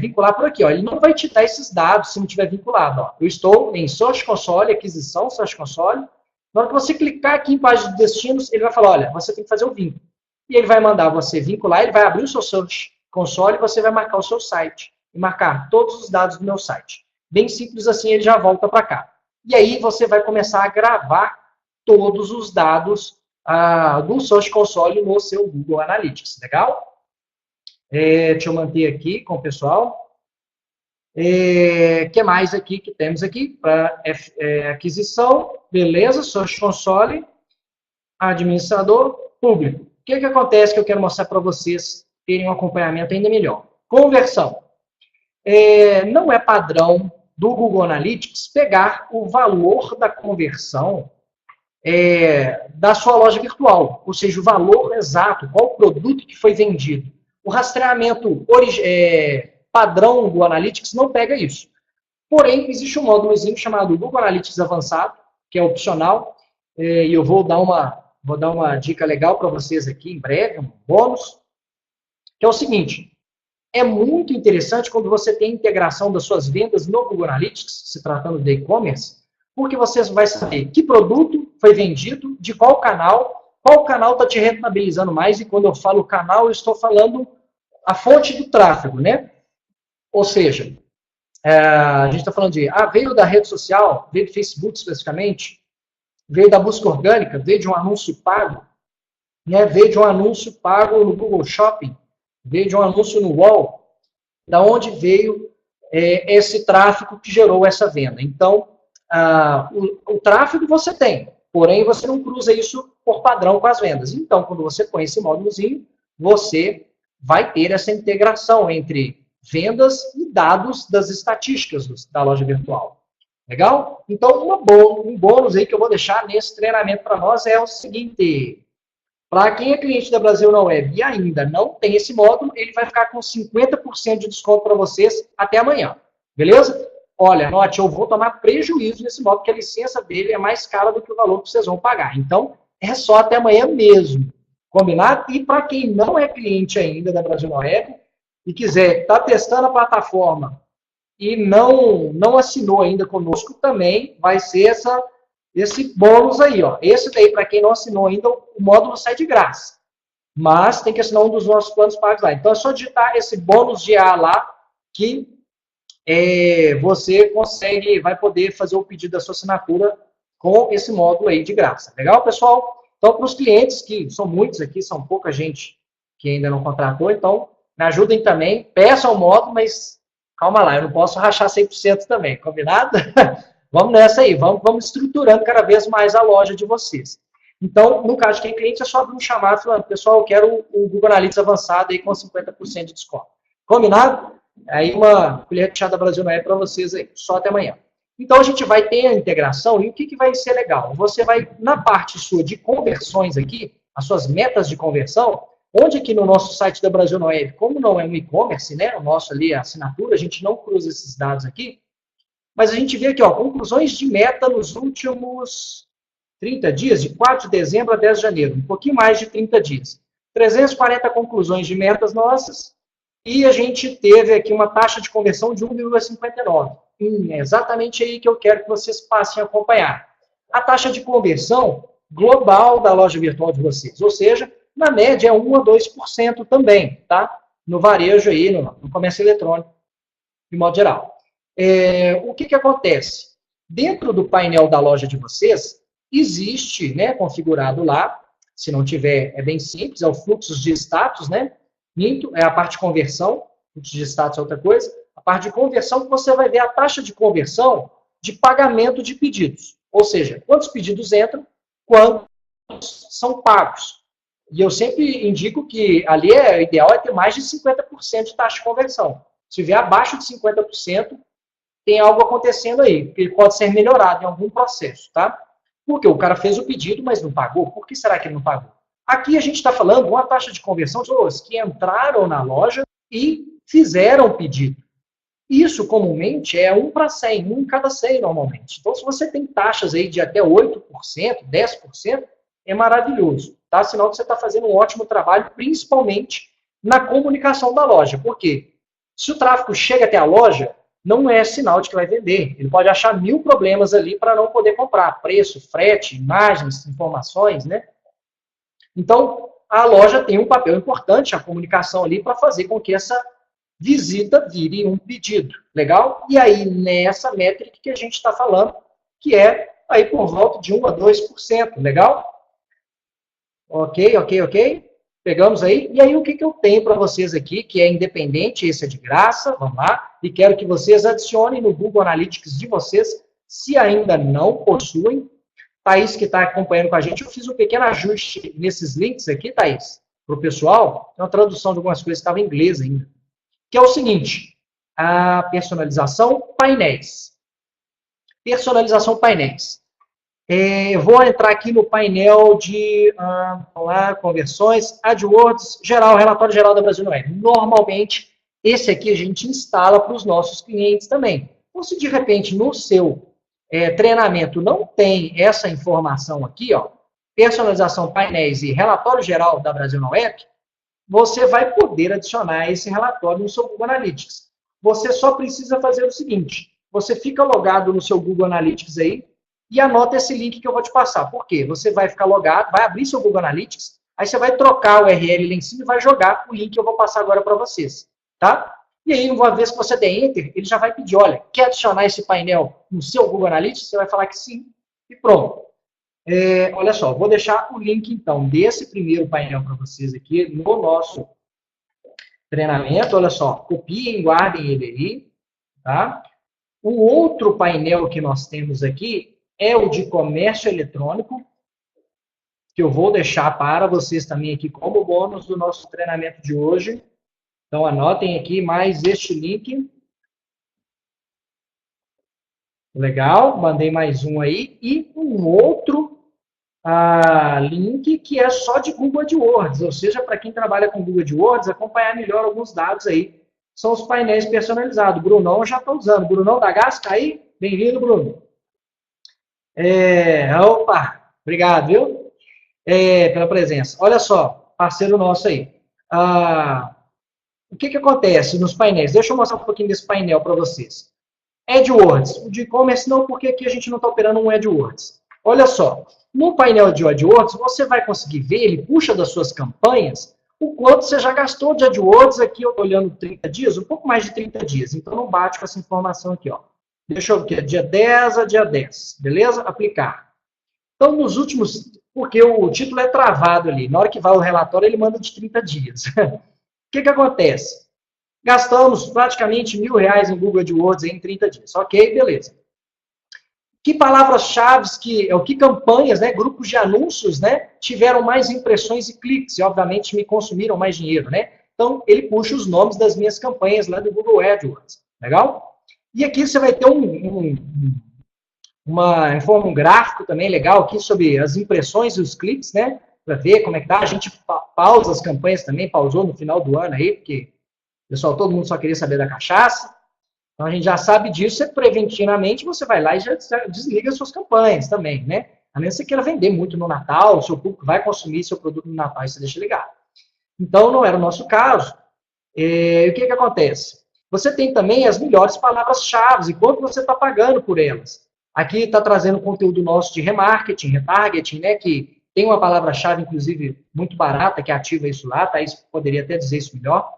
vincular por aqui. Ó. Ele não vai te dar esses dados se não tiver vinculado. Ó. Eu estou em Search Console, aquisição, Search Console. Na hora que você clicar aqui em página de destinos, ele vai falar, olha, você tem que fazer o vínculo. E ele vai mandar você vincular, ele vai abrir o seu Search Console e você vai marcar o seu site. E marcar todos os dados do meu site. Bem simples assim, ele já volta para cá. E aí você vai começar a gravar todos os dados do Search Console no seu Google Analytics. Legal? Deixa eu manter aqui com o pessoal. O que mais aqui que temos aqui? Para aquisição, beleza, Search Console, administrador público. O que acontece que eu quero mostrar para vocês terem um acompanhamento ainda melhor? Conversão. Não é padrão do Google Analytics pegar o valor da conversão da sua loja virtual, ou seja, o valor exato, qual produto que foi vendido. O rastreamento padrão do Analytics não pega isso. Porém, existe um módulozinho chamado Google Analytics Avançado, que é opcional, e eu vou dar uma dica legal para vocês aqui em breve, um bônus, que é o seguinte: é muito interessante quando você tem integração das suas vendas no Google Analytics, se tratando de e-commerce, porque você vai saber que produto foi vendido, de qual canal está te rentabilizando mais, e quando eu falo canal, eu estou falando a fonte do tráfego, né? Ou seja, a gente está falando de, veio da rede social, veio do Facebook especificamente, veio da busca orgânica, veio de um anúncio pago, né? Veio de um anúncio pago no Google Shopping, veio de um anúncio no Wall, da onde veio esse tráfego que gerou essa venda. Então, o tráfego você tem, porém você não cruza isso por padrão com as vendas. Então, quando você põe esse módulozinho, você vai ter essa integração entre vendas e dados das estatísticas da loja virtual. Legal? Então, um bônus aí que eu vou deixar nesse treinamento para nós é o seguinte: para quem é cliente da Brasil na Web e ainda não tem esse módulo, ele vai ficar com 50% de desconto para vocês até amanhã. Beleza? Olha, note, eu vou tomar prejuízo nesse módulo, porque a licença dele é mais cara do que o valor que vocês vão pagar. Então, é só até amanhã mesmo. Combinado? E para quem não é cliente ainda da Brasil na Web e quiser estar testando a plataforma e não assinou ainda conosco, também vai ser esse bônus aí, ó. Esse daí, para quem não assinou ainda, o módulo sai de graça. Mas tem que assinar um dos nossos planos pagos lá. Então é só digitar esse bônus de A lá, que você vai poder fazer o pedido da sua assinatura com esse módulo aí de graça. Legal, pessoal? Então, para os clientes, que são muitos aqui, são pouca gente que ainda não contratou, então me ajudem também, peçam o módulo, mas calma lá, eu não posso rachar 100% também, combinado? Vamos nessa aí, vamos estruturando cada vez mais a loja de vocês. Então, no caso de quem é cliente, é só abrir um chamado falando, pessoal, eu quero o Google Analytics avançado aí com 50% de desconto. Combinado? Aí uma colher de chá da Brasil não é para vocês aí, só até amanhã. Então, a gente vai ter a integração, e o que vai ser legal? Você vai, na parte sua de conversões aqui, as suas metas de conversão, onde aqui no nosso site da Brasil na Web, como não é um e-commerce, né, o nosso ali, a assinatura, a gente não cruza esses dados aqui, mas a gente vê aqui, ó, conclusões de meta nos últimos 30 dias, de 4 de dezembro a 10 de janeiro, um pouquinho mais de 30 dias. 340 conclusões de metas nossas, e a gente teve aqui uma taxa de conversão de 1,59. É exatamente aí que eu quero que vocês passem a acompanhar. A taxa de conversão global da loja virtual de vocês, ou seja, na média é 1 a 2% também, tá? No varejo aí, no comércio eletrônico, de modo geral. O que acontece? Dentro do painel da loja de vocês, existe, né, configurado lá, se não tiver, é bem simples, é o fluxo de status, né? É a parte de conversão, fluxo de status é outra coisa. A parte de conversão que você vai ver a taxa de conversão de pagamento de pedidos. Ou seja, quantos pedidos entram, quantos são pagos. E eu sempre indico que ali o ideal é ter mais de 50% de taxa de conversão. Se vier abaixo de 50%, tem algo acontecendo aí, que pode ser melhorado em algum processo, tá? Porque o cara fez o pedido, mas não pagou. Por que será que ele não pagou? Aqui a gente está falando de uma taxa de conversão de pessoas que entraram na loja e fizeram o pedido. Isso, comumente, é 1 para 100, 1 em cada 100, normalmente. Então, se você tem taxas aí de até 8%, 10%, é maravilhoso, tá? Sinal que você está fazendo um ótimo trabalho, principalmente na comunicação da loja. Por quê? Se o tráfego chega até a loja, não é sinal de que vai vender. Ele pode achar 1000 problemas ali para não poder comprar. Preço, frete, imagens, informações, né? Então, a loja tem um papel importante, a comunicação ali, para fazer com que essa visita vire um pedido. Legal? E aí, nessa métrica que a gente está falando, que é aí por volta de 1 a 2%. Legal? Ok, ok, ok. Pegamos aí. E aí, o que eu tenho para vocês aqui, que é independente, esse é de graça, vamos lá. E quero que vocês adicionem no Google Analytics de vocês, se ainda não possuem. Thaís, que está acompanhando com a gente, eu fiz um pequeno ajuste nesses links aqui, Thaís, para o pessoal. Tem uma tradução de algumas coisas que estava em inglês ainda. Que é o seguinte, a personalização painéis. Personalização painéis. Eu vou entrar aqui no painel de vamos lá, conversões, AdWords, geral, relatório geral da Brasil Web. Normalmente, esse aqui a gente instala para os nossos clientes também. Então, se de repente no seu treinamento não tem essa informação aqui, ó, personalização painéis e relatório geral da Brasil Web, você vai poder adicionar esse relatório no seu Google Analytics. Você só precisa fazer o seguinte, você fica logado no seu Google Analytics aí e anota esse link que eu vou te passar. Por quê? Você vai ficar logado, vai abrir seu Google Analytics, aí você vai trocar o URL lá em cima e vai jogar o link que eu vou passar agora para vocês, tá? E aí, uma vez que você der Enter, ele já vai pedir, olha, quer adicionar esse painel no seu Google Analytics? Você vai falar que sim e pronto. Olha só, vou deixar o link, então, desse primeiro painel para vocês aqui no nosso treinamento. Olha só, copiem, guardem ele aí, tá? O outro painel que nós temos aqui é o de comércio eletrônico, que eu vou deixar para vocês também aqui como bônus do nosso treinamento de hoje. Então, anotem aqui mais este link. Legal, mandei mais um aí. E um outro link que é só de Google AdWords, ou seja, para quem trabalha com Google AdWords, acompanhar melhor alguns dados aí. São os painéis personalizados. Brunão já está usando. Brunão da Gás, está aí? Bem-vindo, Bruno. Opa, obrigado, viu? Pela presença. Olha só, parceiro nosso aí. O que acontece nos painéis? Deixa eu mostrar um pouquinho desse painel para vocês. AdWords. O de e-commerce não, porque aqui a gente não está operando um AdWords. Olha só, no painel de AdWords, você vai conseguir ver, ele puxa das suas campanhas, o quanto você já gastou de AdWords aqui, eu estou olhando 30 dias, um pouco mais de 30 dias. Então, não bate com essa informação aqui, ó. Deixa eu ver, dia 10 a dia 10, beleza? Aplicar. Então, nos últimos, porque o título é travado ali, na hora que vai o relatório, ele manda de 30 dias. O que acontece? Gastamos praticamente R$1.000 em Google AdWords em 30 dias. Ok, beleza. Que palavras-chave, que campanhas, né, grupos de anúncios, né, tiveram mais impressões e cliques e, obviamente, me consumiram mais dinheiro, né? Então, ele puxa os nomes das minhas campanhas lá do Google AdWords. Legal? E aqui você vai ter um gráfico também legal aqui sobre as impressões e os cliques, né? Para ver como é que tá. A gente pausa as campanhas também, pausou no final do ano aí, porque, pessoal, todo mundo só queria saber da cachaça. Então, a gente já sabe disso, preventivamente você vai lá e já desliga as suas campanhas também, né? A menos que você queira vender muito no Natal, o seu público vai consumir seu produto no Natal e você deixa ligado. Então, não era o nosso caso. O que acontece? Você tem também as melhores palavras-chave e quanto você está pagando por elas. Aqui está trazendo conteúdo nosso de remarketing, retargeting, né? Que tem uma palavra-chave, inclusive, muito barata, que ativa isso lá. Thaís poderia até dizer isso melhor.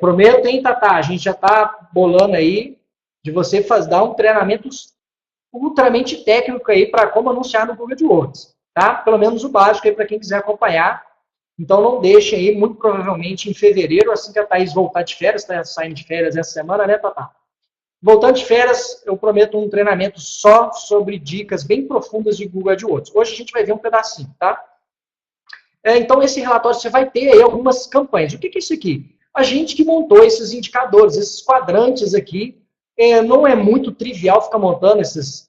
Prometo, hein, Tatá? A gente já está bolando aí de você dar um treinamento ultramente técnico aí para como anunciar no Google AdWords, tá? Pelo menos o básico aí para quem quiser acompanhar. Então não deixem aí, muito provavelmente em fevereiro, assim que a Thaís voltar de férias, está saindo de férias essa semana, né, Tatá? Voltando de férias, eu prometo um treinamento só sobre dicas bem profundas de Google AdWords. Hoje a gente vai ver um pedacinho, tá? Então, esse relatório você vai ter aí algumas campanhas. O que é isso aqui? A gente que montou esses indicadores, esses quadrantes aqui, não é muito trivial ficar montando esses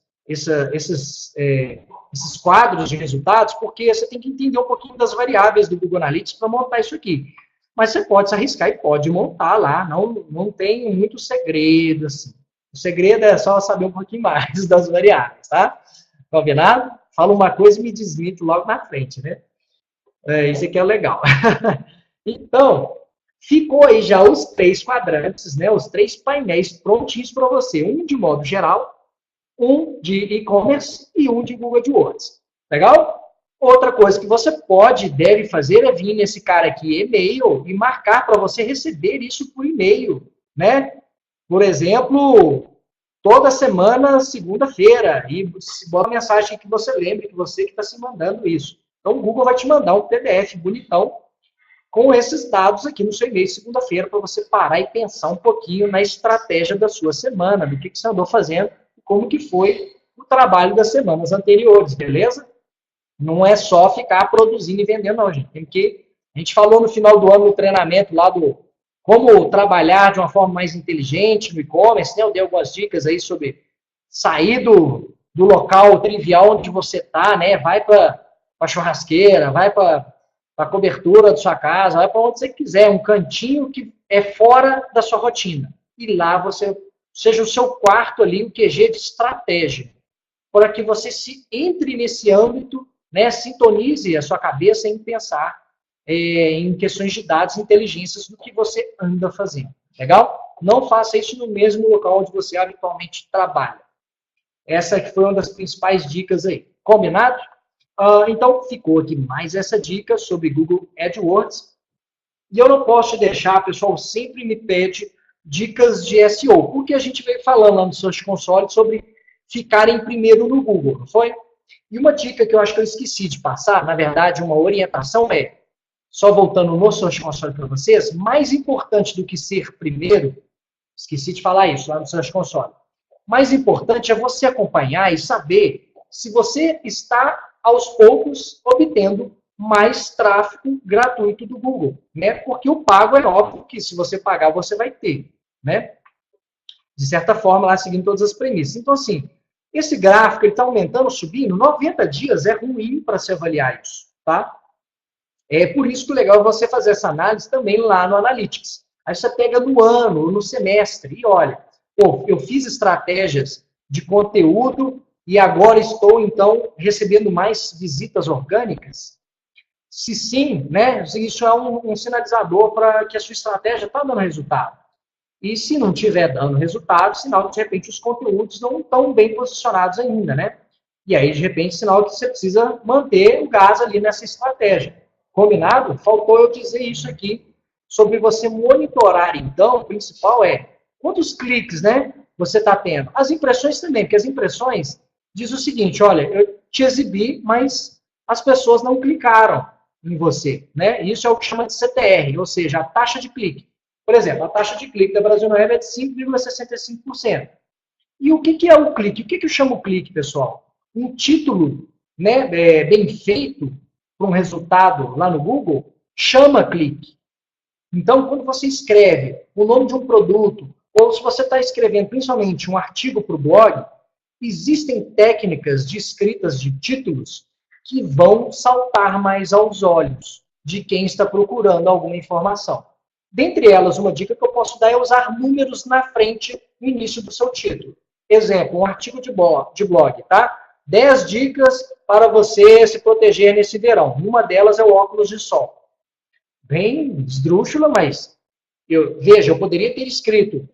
quadros de resultados, porque você tem que entender um pouquinho das variáveis do Google Analytics para montar isso aqui. Mas você pode se arriscar e pode montar lá, não tem muito segredo, assim. O segredo é só saber um pouquinho mais das variáveis, tá? Combinado? Fala uma coisa e me desmito logo na frente, né? Isso aqui é legal. Então, ficou aí já os 3 quadrantes, né? Os 3 painéis prontinhos para você. Um de modo geral, um de e-commerce e um de Google AdWords. Legal? Outra coisa que você pode e deve fazer é vir nesse cara aqui, e-mail, e marcar para você receber isso por e-mail, né? Por exemplo, toda semana, segunda-feira, e bota uma mensagem que você lembre que você que está se mandando isso. Então, o Google vai te mandar um PDF bonitão com esses dados aqui no seu e-mail segunda-feira para você parar e pensar um pouquinho na estratégia da sua semana, do que você andou fazendo, como que foi o trabalho das semanas anteriores, beleza? Não é só ficar produzindo e vendendo, não, gente. A gente falou no final do ano no treinamento lá do como trabalhar de uma forma mais inteligente no e-commerce, né? Eu dei algumas dicas aí sobre sair do local trivial onde você está, né? Vai para a churrasqueira, vai para a cobertura da sua casa, vai para onde você quiser, um cantinho que é fora da sua rotina. E lá você, seja o seu quarto ali, o QG de estratégia, para que você se entre nesse âmbito, né? Sintonize a sua cabeça em pensar em questões de dados e inteligências do que você anda fazendo. Legal? Não faça isso no mesmo local onde você habitualmente trabalha. Essa que foi uma das principais dicas aí. Combinado? Então, ficou aqui mais essa dica sobre Google AdWords. E eu não posso deixar, pessoal, sempre me pede dicas de SEO, porque a gente veio falando lá no Search Console sobre ficar em primeiro no Google, não foi? E uma dica que eu acho que eu esqueci de passar, na verdade, uma orientação só voltando no Search Console para vocês, mais importante do que ser primeiro, esqueci de falar isso lá no Search Console, mais importante é você acompanhar e saber se você está, aos poucos, obtendo mais tráfego gratuito do Google, né? Porque o pago é óbvio que se você pagar, você vai ter, né? De certa forma, lá seguindo todas as premissas. Então, assim, esse gráfico está aumentando, subindo, 90 dias é ruim para se avaliar isso, tá? É por isso que o legal é você fazer essa análise também lá no Analytics. Aí você pega no ano, no semestre, e olha, eu fiz estratégias de conteúdo e agora estou, então, recebendo mais visitas orgânicas? Se sim, né, isso é um sinalizador para que a sua estratégia está dando resultado. E se não estiver dando resultado, sinal que, de repente, os conteúdos não estão bem posicionados ainda, né? E aí, de repente, sinal que você precisa manter o gás ali nessa estratégia. Combinado? Faltou eu dizer isso aqui, sobre você monitorar, então, o principal é quantos cliques, né, você está tendo. As impressões também, porque as impressões diz o seguinte, olha, eu te exibi, mas as pessoas não clicaram em você, né? Isso é o que chama de CTR, ou seja, a taxa de clique. Por exemplo, a taxa de clique da Brasil Web é de 5,65%. E o que é o clique? O que eu chamo clique, pessoal? Um título, né, bem feito para um resultado lá no Google, chama clique. Então, quando você escreve o nome de um produto, ou se você está escrevendo principalmente um artigo para o blog, existem técnicas de escritas de títulos que vão saltar mais aos olhos de quem está procurando alguma informação. Dentre elas, uma dica que eu posso dar é usar números na frente no início do seu título. Exemplo, um artigo de blog, tá? 10 dicas para você se proteger nesse verão. Uma delas é o óculos de sol. Bem esdrúxula, mas eu poderia ter escrito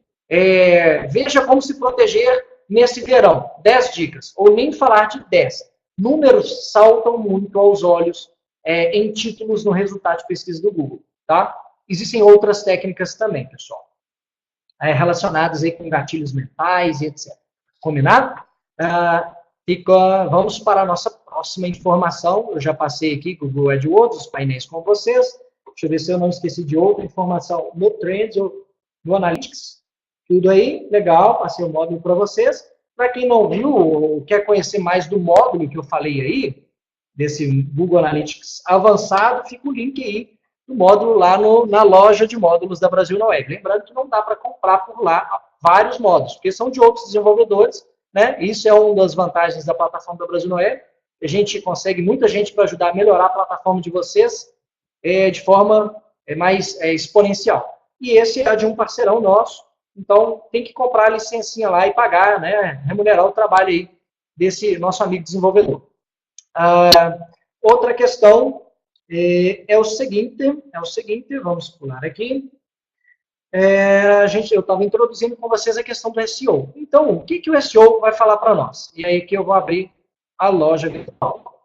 veja como se proteger nesse verão. 10 dicas. Ou nem falar de 10. Números saltam muito aos olhos em títulos no resultado de pesquisa do Google, tá? Existem outras técnicas também, pessoal, relacionadas aí com gatilhos mentais e etc. Combinado? Vamos para a nossa próxima informação. Eu já passei aqui com o Google AdWords, os painéis com vocês. Deixa eu ver se eu não esqueci de outra informação no Trends ou no Analytics. Tudo aí, legal, passei o módulo para vocês. Para quem não viu ou quer conhecer mais do módulo que eu falei aí, desse Google Analytics avançado, fica o link aí do módulo lá na loja de módulos da Brasil na Web. Lembrando que não dá para comprar por lá vários módulos, porque são de outros desenvolvedores, né? Isso é uma das vantagens da plataforma da Brasil na Web. A gente consegue muita gente para ajudar a melhorar a plataforma de vocês de forma mais exponencial. E esse é de um parceirão nosso, então tem que comprar a licencinha lá e pagar, né? Remunerar o trabalho aí desse nosso amigo desenvolvedor. Outra questão é o seguinte, vamos pular aqui. Eu estava introduzindo com vocês a questão do SEO. Então, o que o SEO vai falar para nós? E aí que eu vou abrir a loja virtual.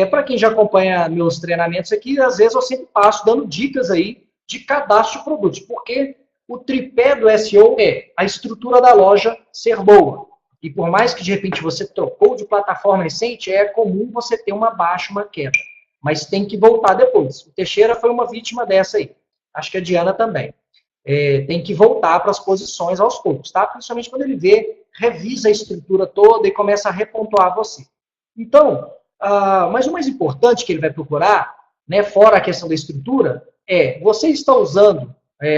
Para quem já acompanha meus treinamentos aqui, às vezes eu sempre passo dando dicas aí de cadastro de produtos, porque o tripé do SEO é a estrutura da loja ser boa. E por mais que de repente você trocou de plataforma recente, é comum você ter uma baixa, uma queda. Mas tem que voltar depois. O Teixeira foi uma vítima dessa aí. Acho que a Diana também. Tem que voltar para as posições aos poucos, tá? Principalmente quando ele revisa a estrutura toda e começa a repontuar você. Então, mas o mais importante que ele vai procurar, né, fora a questão da estrutura, você está usando,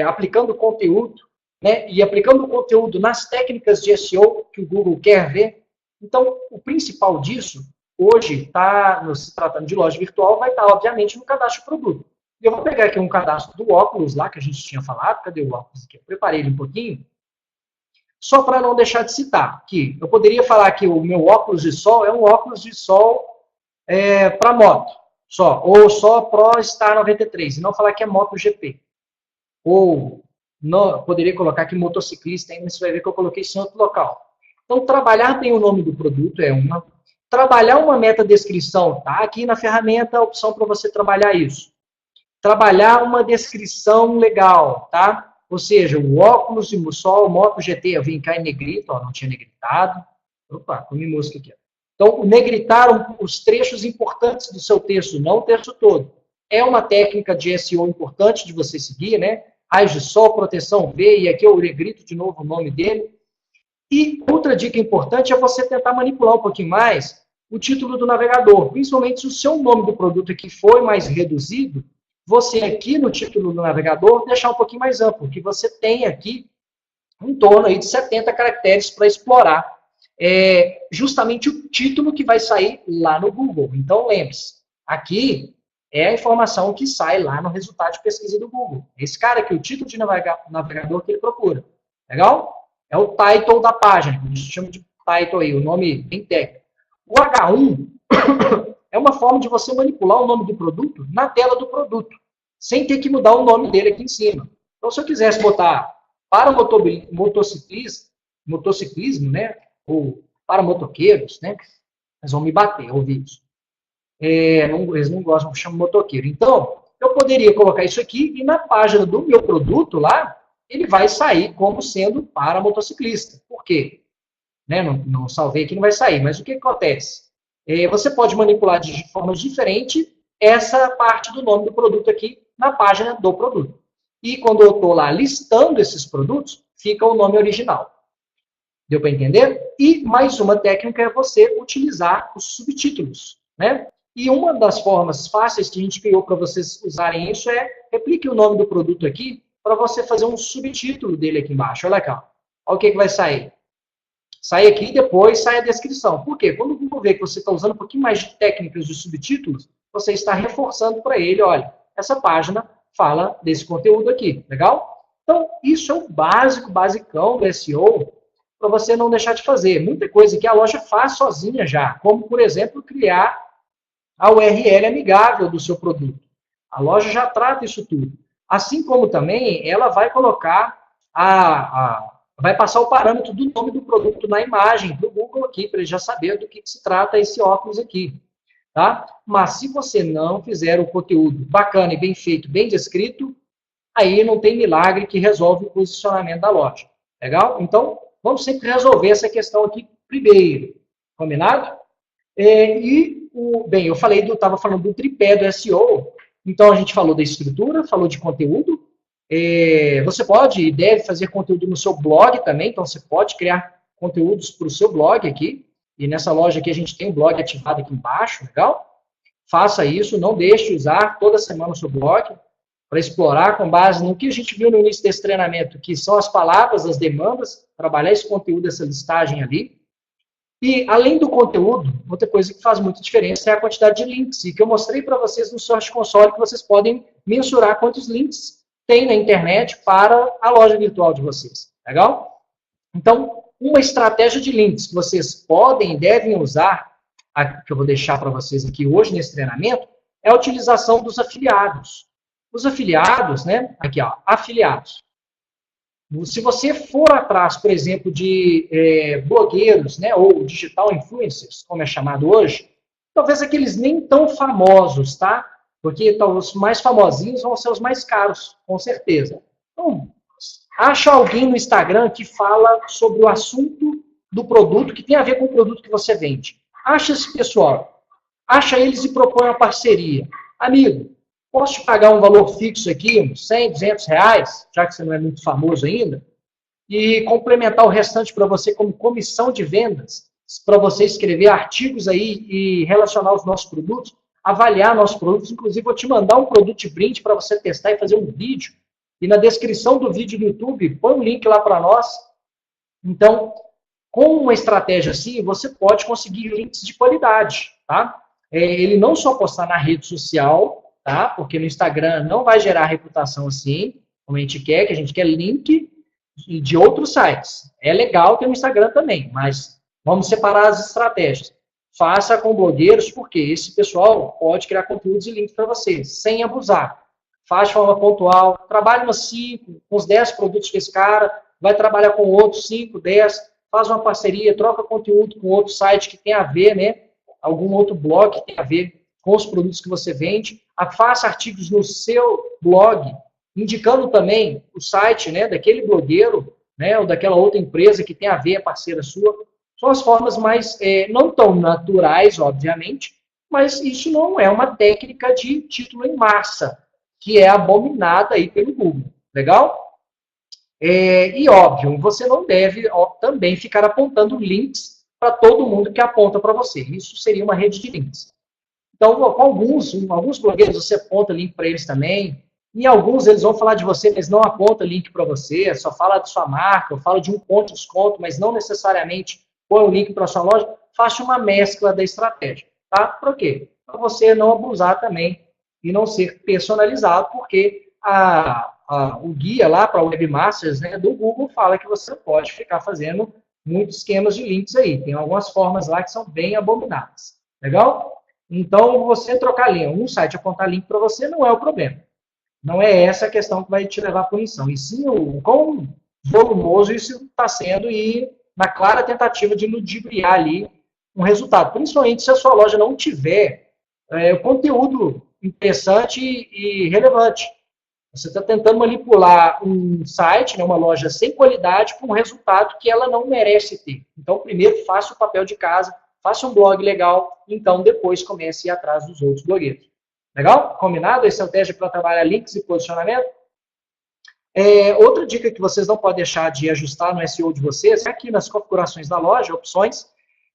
aplicando conteúdo, né, e aplicando o conteúdo nas técnicas de SEO que o Google quer ver. Então, o principal disso, hoje, se tratando de loja virtual, vai estar, obviamente, no cadastro de produto. Eu vou pegar aqui um cadastro do óculos lá, que a gente tinha falado. Cadê o óculos aqui? Eu preparei ele um pouquinho. Só para não deixar de citar, que eu poderia falar que o meu óculos de sol é um óculos de sol para moto, ou só Pro Star 93, e não falar que é MotoGP. Ou poderia colocar aqui motociclista, ainda você vai ver que eu coloquei isso em outro local. Então, trabalhar bem o nome do produto é uma. Trabalhar uma meta-descrição, tá? Aqui na ferramenta, a opção para você trabalhar isso. Trabalhar uma descrição legal, tá? Ou seja, o óculos de sol, Moto GT, eu vim cá em negrito, ó, não tinha negritado. Opa, comi música aqui. Então, o negritar os trechos importantes do seu texto, não o texto todo. É uma técnica de SEO importante de você seguir, né? Raios de sol, proteção V, e aqui eu negrito de novo o nome dele. E outra dica importante é você tentar manipular um pouquinho mais o título do navegador, principalmente se o seu nome do produto aqui foi mais reduzido, você aqui no título do navegador deixar um pouquinho mais amplo, que você tem aqui em torno aí de 70 caracteres para explorar justamente o título que vai sair lá no Google. Então, lembre-se, aqui é a informação que sai lá no resultado de pesquisa do Google. Esse cara aqui, o título de navegador que ele procura. Legal? É o title da página, que a gente chama de title aí, o nome bem técnico. O H1 é uma forma de você manipular o nome do produto na tela do produto, sem ter que mudar o nome dele aqui em cima. Então, se eu quisesse botar para motociclismo, né, ou para motoqueiros, né, eles vão me bater, ouvir isso. Eles não gostam, chamam motoqueiro. Então, eu poderia colocar isso aqui e na página do meu produto lá, ele vai sair como sendo para motociclista. Por quê? Né, não salvei aqui, não vai sair. Mas o que acontece? Você pode manipular de forma diferente essa parte do nome do produto aqui na página do produto. E quando eu estou lá listando esses produtos, fica o nome original. Deu para entender? E mais uma técnica é você utilizar os subtítulos, né? E uma das formas fáceis que a gente criou para vocês usarem isso é replique o nome do produto aqui para você fazer um subtítulo dele aqui embaixo. Olha cá. Olha o que vai sair. Sai aqui e depois sai a descrição. Por quê? Quando o Google vê que você está usando um pouquinho mais de técnicas de subtítulos, você está reforçando para ele, olha, essa página fala desse conteúdo aqui. Legal? Então, isso é o básico, basicão do SEO, para você não deixar de fazer. Muita coisa que a loja faz sozinha já, como, por exemplo, criar a URL amigável do seu produto. A loja já trata isso tudo. Assim como também ela vai colocar vai passar o parâmetro do nome do produto na imagem do Google aqui, para ele já saber do que se trata esse óculos aqui. Tá? Mas se você não fizer o conteúdo bacana e bem feito, bem descrito, aí não tem milagre que resolve o posicionamento da loja. Legal? Então, vamos sempre resolver essa questão aqui primeiro. Combinado? Bem, eu estava falando do tripé do SEO, então a gente falou da estrutura, falou de conteúdo. Você pode e deve fazer conteúdo no seu blog também, então você pode criar conteúdos para o seu blog aqui, e nessa loja aqui a gente tem um blog ativado aqui embaixo, legal? Faça isso, não deixe de usar toda semana o seu blog para explorar com base no que a gente viu no início desse treinamento, que são as palavras, as demandas, trabalhar esse conteúdo, essa listagem ali. E, além do conteúdo, outra coisa que faz muita diferença é a quantidade de links, e que eu mostrei para vocês no Search Console, que vocês podem mensurar quantos links tem na internet para a loja virtual de vocês. Legal? Então, uma estratégia de links que vocês podem e devem usar, que eu vou deixar para vocês aqui hoje nesse treinamento, é a utilização dos afiliados. Os afiliados, né? Aqui, ó, afiliados. Se você for atrás, por exemplo, de blogueiros, né, ou digital influencers, como é chamado hoje, talvez aqueles nem tão famosos, tá? Porque os mais famosinhos vão ser os mais caros, com certeza. Então, acha alguém no Instagram que fala sobre o assunto do produto, que tem a ver com o produto que você vende. Acha esse pessoal. Acha eles e propõe uma parceria. Amigo, posso te pagar um valor fixo aqui, uns 100, 200 reais, já que você não é muito famoso ainda, e complementar o restante para você como comissão de vendas, para você escrever artigos aí e relacionar os nossos produtos, avaliar nossos produtos. Inclusive, vou te mandar um produto de brinde para você testar e fazer um vídeo. E na descrição do vídeo do YouTube, põe um link lá para nós. Então, com uma estratégia assim, você pode conseguir links de qualidade, tá? Ele não só postar na rede social, tá? Porque no Instagram não vai gerar reputação assim, como a gente quer, que a gente quer link de outros sites. É legal ter no Instagram também, mas vamos separar as estratégias. Faça com blogueiros, porque esse pessoal pode criar conteúdos e links para você, sem abusar. Faz de forma pontual, trabalhe umas 5, uns 10 produtos com esse cara, vai trabalhar com outros 5, 10, faz uma parceria, troca conteúdo com outro site que tem a ver, né? Algum outro blog que tem a ver com os produtos que você vende. Faça artigos no seu blog, indicando também o site, né, daquele blogueiro, né, ou daquela outra empresa que tem a ver, a parceira sua. São as formas mais, não tão naturais, obviamente, mas isso não é uma técnica de título em massa, que é abominada aí pelo Google. Legal? E óbvio, você não deve também ficar apontando links para todo mundo que aponta para você. Isso seria uma rede de links. Então, com alguns blogueiros você aponta link para eles também. Em alguns eles vão falar de você, mas não aponta link para você, só fala de sua marca, ou fala de um ponto de desconto, mas não necessariamente põe o link para a sua loja. Faça uma mescla da estratégia. Tá? Por quê? Para você não abusar também e não ser personalizado, porque o guia lá para webmasters, né, do Google fala que você pode ficar fazendo muitos esquemas de links aí. Tem algumas formas lá que são bem abomináveis. Legal? Então, você trocar linha, um site apontar link para você não é o problema. Não é essa a questão que vai te levar à punição. E sim, o quão volumoso isso está sendo e na clara tentativa de ludibriar ali um resultado. Principalmente se a sua loja não tiver conteúdo interessante e relevante. Você está tentando manipular um site, né, uma loja sem qualidade, com um resultado que ela não merece ter. Então, primeiro, faça o papel de casa, faça um blog legal, então depois comece a ir atrás dos outros blogueiros. Legal? Combinado? A estratégia para trabalhar links e posicionamento? Outra dica que vocês não podem deixar de ajustar no SEO de vocês é aqui nas configurações da loja, opções,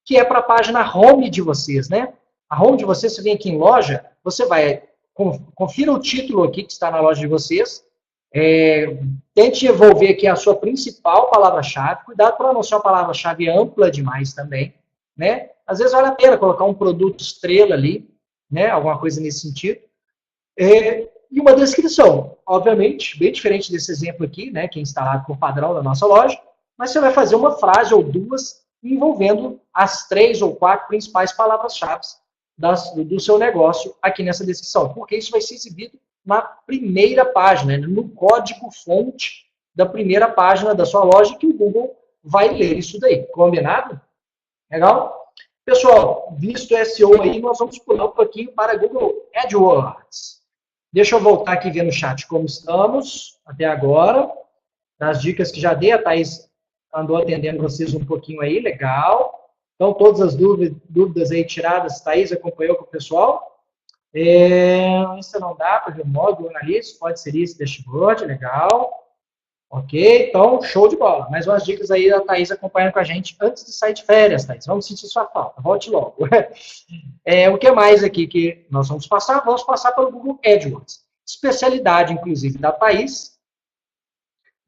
que é para a página home de vocês, né? A home de vocês, você vem aqui em loja, você vai, confira o título aqui que está na loja de vocês, tente envolver aqui a sua principal palavra-chave, cuidado para não ser uma palavra-chave ampla demais também, né? Às vezes vale a pena colocar um produto estrela ali, né? Alguma coisa nesse sentido. E uma descrição, obviamente, bem diferente desse exemplo aqui, né, que é instalado por padrão na nossa loja, mas você vai fazer uma frase ou duas envolvendo as 3 ou 4 principais palavras-chave do seu negócio aqui nessa descrição, porque isso vai ser exibido na primeira página, no código-fonte da primeira página da sua loja, que o Google vai ler isso daí. Combinado? Legal? Pessoal, visto o SEO aí, nós vamos pular um pouquinho para Google AdWords. Deixa eu voltar aqui e ver no chat como estamos até agora. Das dicas que já dei, a Thaís andou atendendo vocês um pouquinho aí, legal. Então, todas as dúvidas aí tiradas, Thaís acompanhou com o pessoal. Isso não dá para ver o módulo analista, pode ser isso, dashboard, legal. Ok? Então, show de bola. Mais umas dicas aí da Thaís acompanhando com a gente antes de sair de férias, Thaís. Vamos sentir sua falta. Volte logo. O que mais aqui que nós vamos passar? Vamos passar pelo Google AdWords. Especialidade, inclusive, da Thaís.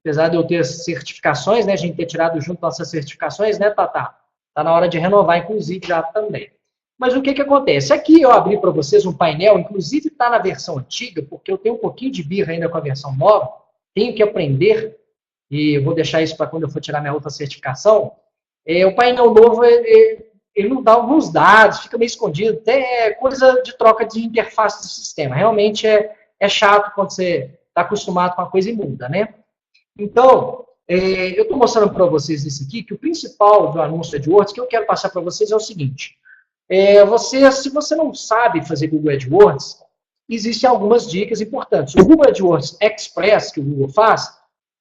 Apesar de eu ter certificações, né? A gente ter tirado junto nossas certificações, né, Tatá? Está na hora de renovar, inclusive, já também. Mas o que acontece? Aqui eu abri para vocês um painel, inclusive está na versão antiga, porque eu tenho um pouquinho de birra ainda com a versão nova, tenho que aprender, e eu vou deixar isso para quando eu for tirar minha outra certificação. O painel novo, ele não dá alguns dados, fica meio escondido, até coisa de troca de interface do sistema. Realmente é chato quando você está acostumado com a coisa e muda, né? Então, eu estou mostrando para vocês isso aqui, que o principal do anúncio AdWords que eu quero passar para vocês é o seguinte. Se você não sabe fazer Google AdWords, existem algumas dicas importantes. O Google AdWords Express, que o Google faz,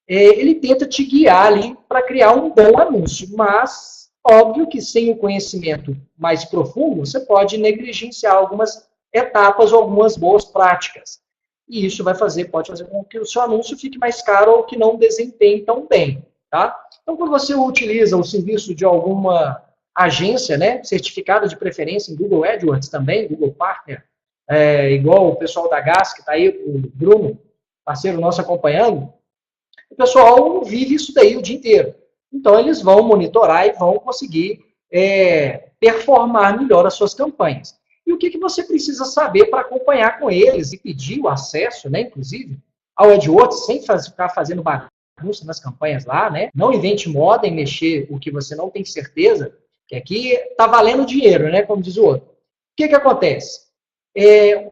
ele tenta te guiar ali para criar um bom anúncio, mas, óbvio que sem o conhecimento mais profundo, você pode negligenciar algumas etapas ou algumas boas práticas. E isso pode fazer com que o seu anúncio fique mais caro ou que não desempenhe tão bem, tá? Então, quando você utiliza o serviço de alguma agência, né, certificada de preferência em Google AdWords também, Google Partner, igual o pessoal da GAS, que está aí, o Bruno, parceiro nosso acompanhando, o pessoal vive isso daí o dia inteiro. Então, eles vão monitorar e vão conseguir performar melhor as suas campanhas. E o que você precisa saber para acompanhar com eles e pedir o acesso, né, inclusive, ao AdWords, sem ficar fazendo bagunça nas campanhas lá, né? Não invente moda em mexer o que você não tem certeza, que aqui está valendo dinheiro, né, como diz o outro. O que acontece?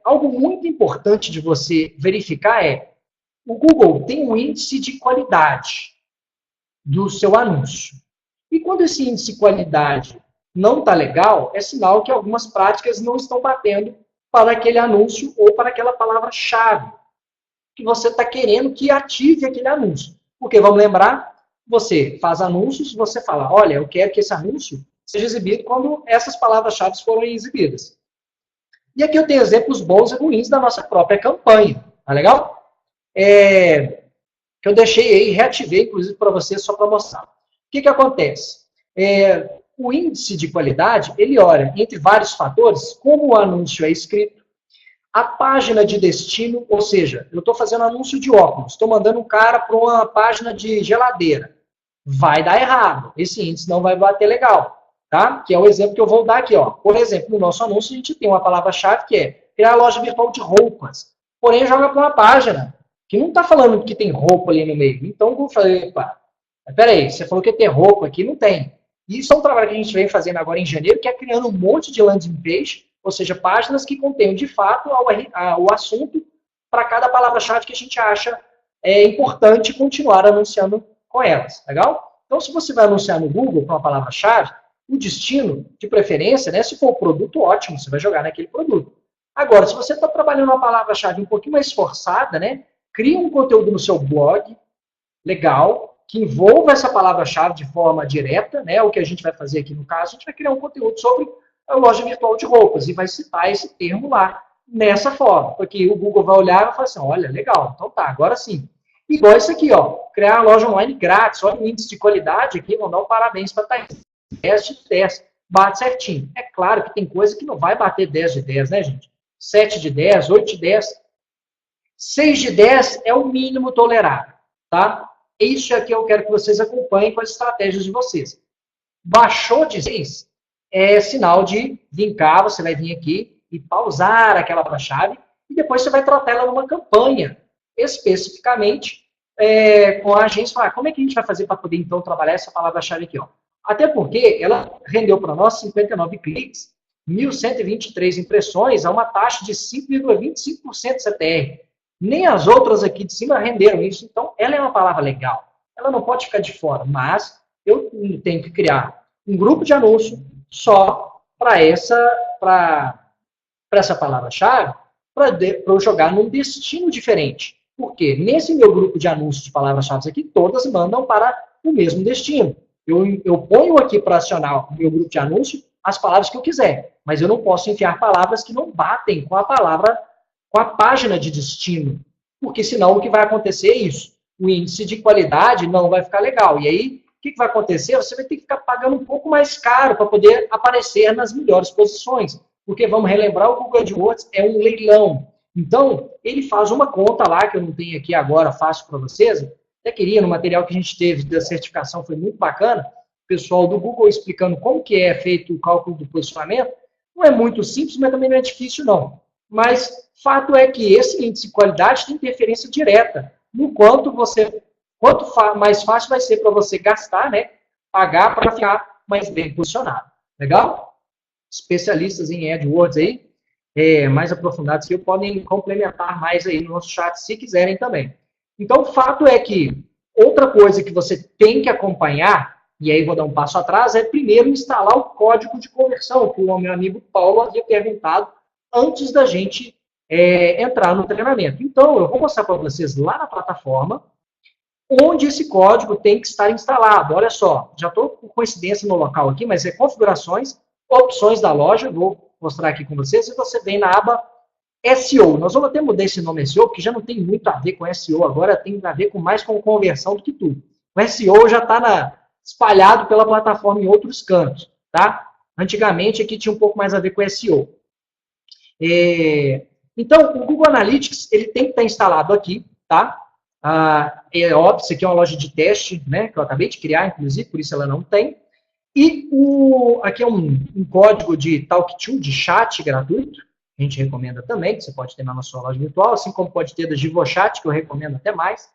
Algo muito importante de você verificar o Google tem um índice de qualidade do seu anúncio. E quando esse índice de qualidade não está legal, é sinal que algumas práticas não estão batendo para aquele anúncio ou para aquela palavra-chave que você está querendo que ative aquele anúncio. Porque, vamos lembrar, você faz anúncios, você fala, olha, eu quero que esse anúncio seja exibido quando essas palavras-chave forem exibidas. E aqui eu tenho exemplos bons e ruins da nossa própria campanha. Tá legal? Que eu deixei aí, reativei, inclusive, para vocês, só para mostrar. O que acontece? O índice de qualidade, ele olha, entre vários fatores, como o anúncio é escrito, a página de destino, ou seja, eu estou fazendo anúncio de óculos, estou mandando um cara para uma página de geladeira. Vai dar errado. Esse índice não vai bater legal. Tá? Que é o exemplo que eu vou dar aqui. Ó. Por exemplo, no nosso anúncio, a gente tem uma palavra-chave que é criar loja virtual de roupas. Porém, joga para uma página que não está falando que tem roupa ali no meio. Então, eu falei, peraí, você falou que tem roupa aqui, não tem. Isso é um trabalho que a gente vem fazendo agora em janeiro, que é criando um monte de landing page, ou seja, páginas que contenham, de fato, o assunto para cada palavra-chave que a gente acha importante continuar anunciando com elas. Legal? Então, se você vai anunciar no Google com uma palavra-chave, o destino, de preferência, né, se for o produto, ótimo, você vai jogar naquele produto. Agora, se você está trabalhando uma palavra-chave um pouquinho mais esforçada, né, cria um conteúdo no seu blog, legal, que envolva essa palavra-chave de forma direta, né, o que a gente vai fazer aqui no caso, a gente vai criar um conteúdo sobre a loja virtual de roupas e vai citar esse termo lá, nessa forma, porque o Google vai olhar e vai falar assim, olha, legal, então tá, agora sim. Igual isso aqui, ó, criar uma loja online grátis, olha o índice de qualidade aqui, vão dar um parabéns para a Thaís. 10 de 10, bate certinho. É claro que tem coisa que não vai bater 10 de 10, né, gente? 7 de 10, 8 de 10. 6 de 10 é o mínimo tolerável, tá? Isso é que eu quero que vocês acompanhem com as estratégias de vocês. Baixou de 6, é sinal de vir cá, você vai vir aqui e pausar aquela palavra-chave e depois você vai tratar ela numa campanha, especificamente com a agência. Falar, como é que a gente vai fazer para poder, então, trabalhar essa palavra-chave aqui, ó? Até porque ela rendeu para nós 59 cliques, 1.123 impressões, a uma taxa de 5,25% CTR. Nem as outras aqui de cima renderam isso. Então, ela é uma palavra legal. Ela não pode ficar de fora, mas eu tenho que criar um grupo de anúncio só para essa palavra-chave, para eu jogar num destino diferente. Porque nesse meu grupo de anúncios de palavras-chave aqui, todas mandam para o mesmo destino. Eu ponho aqui para acionar o meu grupo de anúncio as palavras que eu quiser, mas eu não posso enfiar palavras que não batem com a palavra, com a página de destino, porque senão o que vai acontecer é isso. o índice de qualidade não vai ficar legal. E aí, o que vai acontecer? Você vai ter que ficar pagando um pouco mais caro para poder aparecer nas melhores posições. Porque, vamos relembrar, o Google AdWords é um leilão. Então, ele faz uma conta lá, que eu não tenho aqui agora fácil para vocês. Até queria, no material que a gente teve da certificação, foi muito bacana, o pessoal do Google explicando como que é feito o cálculo do posicionamento. Não é muito simples, mas também não é difícil, não. Mas, fato é que esse índice de qualidade tem interferência direta no quanto mais fácil vai ser para você gastar, né? Pagar para ficar mais bem posicionado. Legal? Especialistas em AdWords aí, mais aprofundados que eu, podem complementar mais aí no nosso chat, se quiserem também. Então, o fato é que outra coisa que você tem que acompanhar, e aí vou dar um passo atrás, é primeiro instalar o código de conversão, que o meu amigo Paulo havia perguntado antes da gente entrar no treinamento. Então, eu vou mostrar para vocês lá na plataforma onde esse código tem que estar instalado. Olha só, já estou com coincidência no local aqui, mas é configurações, opções da loja, vou mostrar aqui com vocês, e você vem na aba SEO. Nós vamos até mudar esse nome SEO, porque já não tem muito a ver com SEO, agora tem a ver mais com conversão do que tudo. O SEO já está espalhado pela plataforma em outros cantos, tá? Antigamente aqui tinha um pouco mais a ver com SEO. Então, o Google Analytics, ele tem que estar instalado aqui, tá? É óbvio, isso aqui é uma loja de teste, né, que eu acabei de criar, inclusive, por isso ela não tem. E aqui é um código de TalkTo, de chat gratuito, a gente recomenda também, que você pode ter na sua loja virtual, assim como pode ter da GivoChat, que eu recomendo até mais.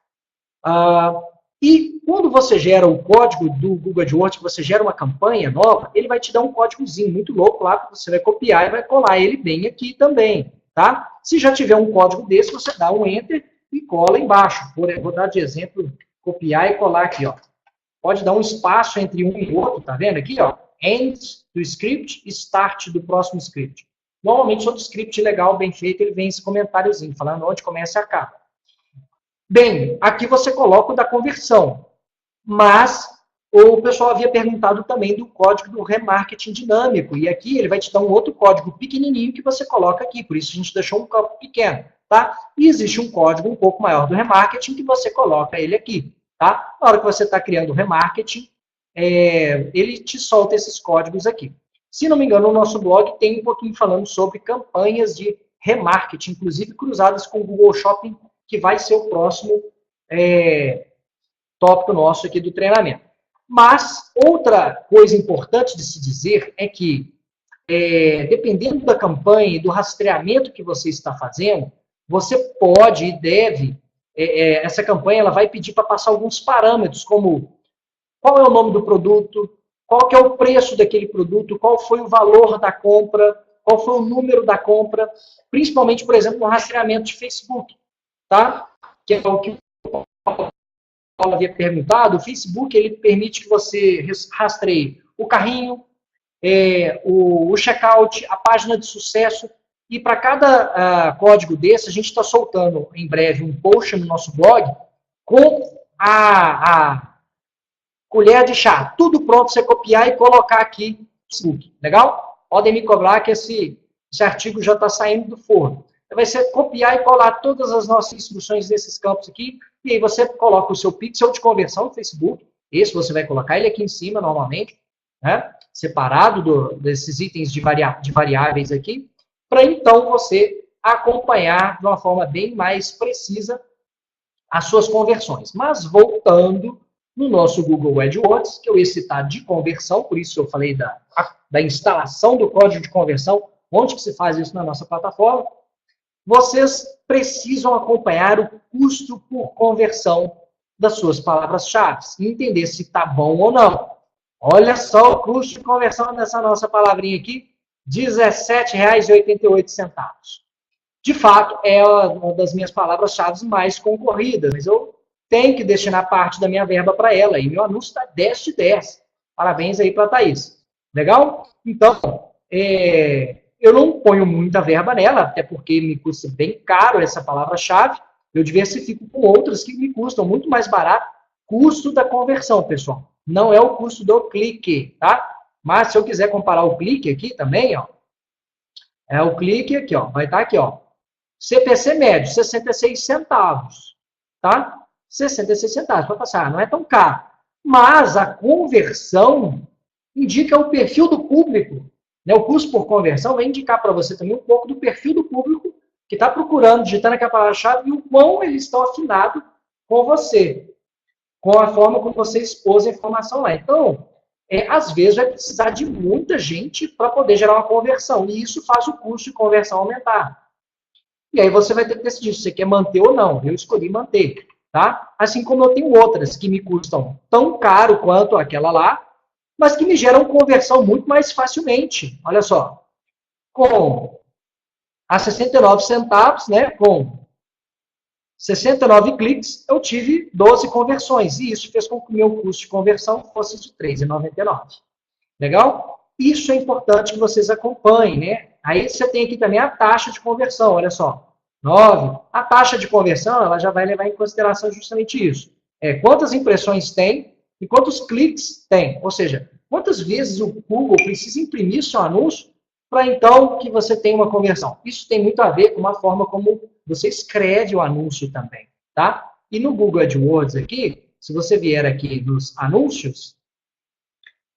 E quando você gera o código do Google AdWords, que você gera uma campanha nova, ele vai te dar um códigozinho muito louco lá, que você vai copiar e vai colar ele bem aqui também, tá? Se já tiver um código desse, você dá um Enter e cola embaixo. Vou dar de exemplo, copiar e colar aqui, ó. Pode dar um espaço entre um e outro, tá vendo aqui, ó? End do script e start do próximo script. Normalmente, todo script legal, bem feito, ele vem esse comentáriozinho, falando onde começa e acaba. Bem, aqui você coloca o da conversão, mas o pessoal havia perguntado também do código do remarketing dinâmico, e aqui ele vai te dar um outro código pequenininho que você coloca aqui, por isso a gente deixou um campo pequeno, tá? E existe um código um pouco maior do remarketing que você coloca ele aqui, tá? Na hora que você está criando o remarketing, ele te solta esses códigos aqui. Se não me engano, no nosso blog tem um pouquinho falando sobre campanhas de remarketing, inclusive cruzadas com o Google Shopping, que vai ser o próximo tópico nosso aqui do treinamento. Mas, outra coisa importante de se dizer é que, dependendo da campanha e do rastreamento que você está fazendo, você pode e deve, essa campanha ela vai pedir para passar alguns parâmetros, como qual é o nome do produto, qual que é o preço daquele produto, qual foi o valor da compra, qual foi o número da compra, principalmente, por exemplo, no rastreamento de Facebook, tá? Que é o que o Paulo havia perguntado. O Facebook, ele permite que você rastreie o carrinho, o checkout, a página de sucesso, e para cada código desse, a gente está soltando em breve um post no nosso blog com a colher de chá, tudo pronto para você copiar e colocar aqui no Facebook, legal? Podem me cobrar que esse artigo já está saindo do forno. Vai ser copiar e colar todas as nossas instruções desses campos aqui, e aí você coloca o seu pixel de conversão no Facebook, esse você vai colocar ele aqui em cima normalmente, né? Separado desses itens de variáveis aqui, para então você acompanhar de uma forma bem mais precisa as suas conversões. Mas voltando no nosso Google AdWords, que eu ia citar de conversão, por isso eu falei da instalação do código de conversão, onde que se faz isso na nossa plataforma, vocês precisam acompanhar o custo por conversão das suas palavras-chave e entender se está bom ou não. Olha só o custo de conversão dessa nossa palavrinha aqui, R$ 17,88. De fato, é uma das minhas palavras-chave mais concorridas, mas eu tenho que destinar parte da minha verba para ela, e meu anúncio está 10 de 10. Parabéns aí para a Thaís. Legal? Então, eu não ponho muita verba nela, até porque me custa bem caro essa palavra-chave. Eu diversifico com outras que me custam muito mais barato. Custo da conversão, pessoal. Não é o custo do clique, tá? Mas se eu quiser comparar o clique aqui também, ó, o clique aqui, ó, vai estar aqui, ó. CPC médio, 66 centavos, tá? 66 centavos. Para passar, não é tão caro. Mas a conversão indica o perfil do público. Né? O custo por conversão vai indicar para você também um pouco do perfil do público que está procurando, digitando aquela palavra-chave e o quão eles estão afinados com você, com a forma como você expôs a informação lá. Então, às vezes vai precisar de muita gente para poder gerar uma conversão, e isso faz o custo de conversão aumentar. E aí você vai ter que decidir se você quer manter ou não. Eu escolhi manter, tá? Assim como eu tenho outras que me custam tão caro quanto aquela lá, mas que me geram conversão muito mais facilmente. Olha só, com a 69 centavos, né, com 69 cliques, eu tive 12 conversões. E isso fez com que o meu custo de conversão fosse de R$ 3,99. Legal? Isso é importante que vocês acompanhem, né? Aí você tem aqui também a taxa de conversão, olha só. 9. A taxa de conversão, ela já vai levar em consideração justamente isso. Quantas impressões tem e quantos cliques tem. Ou seja, quantas vezes o Google precisa imprimir seu anúncio para então que você tenha uma conversão. Isso tem muito a ver com a forma como você escreve o anúncio também, tá? E no Google AdWords aqui, se você vier aqui nos anúncios,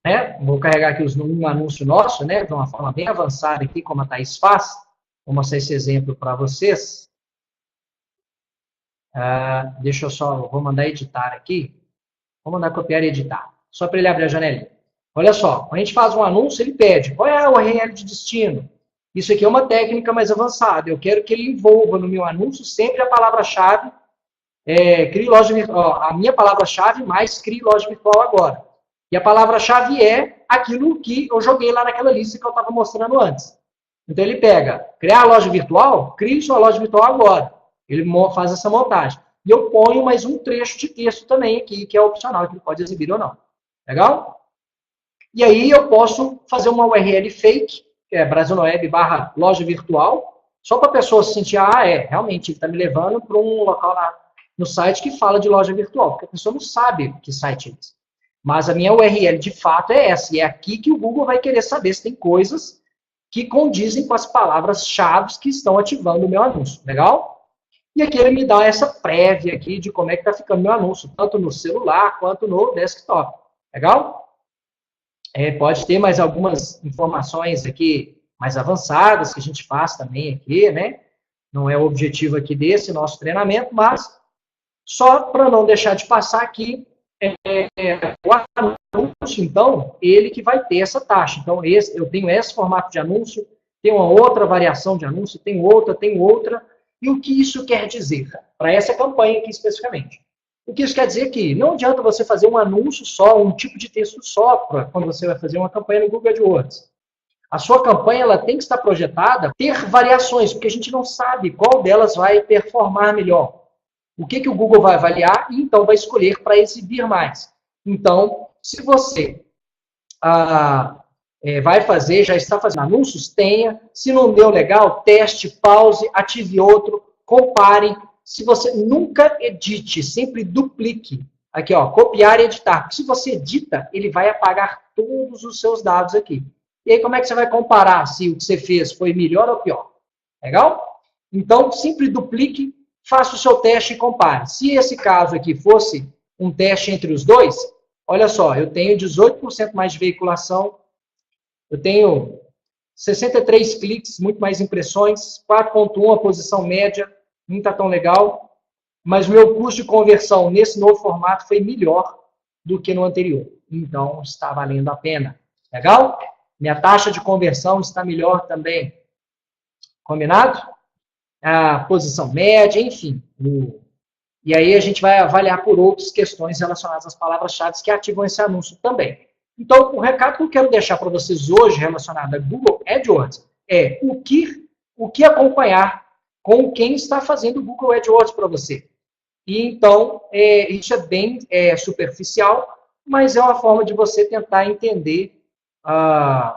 né? Vou carregar aqui um anúncio nosso, né? De uma forma bem avançada aqui, como a Thaís faz. Vou mostrar esse exemplo para vocês. Deixa eu só, vou mandar editar aqui. Vou mandar copiar e editar. Só para ele abrir a janelinha. Olha só, quando a gente faz um anúncio, ele pede, qual é a URL de destino? Isso aqui é uma técnica mais avançada. Eu quero que ele envolva no meu anúncio sempre a palavra-chave, crie loja virtual, a minha palavra-chave mais crie loja virtual agora. E a palavra-chave é aquilo que eu joguei lá naquela lista que eu estava mostrando antes. Então ele pega, criar loja virtual, crie sua loja virtual agora. Ele faz essa montagem. E eu ponho mais um trecho de texto também aqui, que é opcional, que ele pode exibir ou não. Legal? E aí eu posso fazer uma URL fake, que é brasilnoeb/loja virtual, só para a pessoa se sentir, realmente, ele está me levando para um local lá no site que fala de loja virtual, porque a pessoa não sabe que site é esse. Mas a minha URL, de fato, é essa, e é aqui que o Google vai querer saber se tem coisas que condizem com as palavras-chave que estão ativando o meu anúncio. Legal? E aqui ele me dá essa prévia aqui de como é que está ficando meu anúncio, tanto no celular quanto no desktop. Legal? Pode ter mais algumas informações aqui mais avançadas que a gente faz também aqui, né? Não é o objetivo aqui desse nosso treinamento, mas só para não deixar de passar aqui, o anúncio, então, ele que vai ter essa taxa. Então, eu tenho esse formato de anúncio, tenho uma outra variação de anúncio, tenho outra. E o que isso quer dizer? Para essa campanha aqui especificamente. O que isso quer dizer que não adianta você fazer um anúncio só, um tipo de texto só, quando você vai fazer uma campanha no Google AdWords. A sua campanha ela tem que estar projetada, ter variações, porque a gente não sabe qual delas vai performar melhor. O que o Google vai avaliar e então vai escolher para exibir mais. Então, se você vai fazer, já está fazendo anúncios, tenha. Se não deu legal, teste, pause, ative outro, compare. Se você nunca edite, sempre duplique. Aqui, ó, copiar e editar. Porque se você edita, ele vai apagar todos os seus dados aqui. E aí, como é que você vai comparar se o que você fez foi melhor ou pior? Legal? Então, sempre duplique, faça o seu teste e compare. Se esse caso aqui fosse um teste entre os dois, olha só, eu tenho 18% mais de veiculação, eu tenho 63 cliques, muito mais impressões, 4.1 a posição média, não está tão legal, mas o meu custo de conversão nesse novo formato foi melhor do que no anterior. Então, está valendo a pena. Legal? Minha taxa de conversão está melhor também. Combinado? A posição média, enfim. E aí a gente vai avaliar por outras questões relacionadas às palavras-chave que ativam esse anúncio também. Então, o recado que eu quero deixar para vocês hoje relacionado a Google AdWords é o que acompanhar com quem está fazendo o Google AdWords para você. E então, isso é bem superficial, mas é uma forma de você tentar entender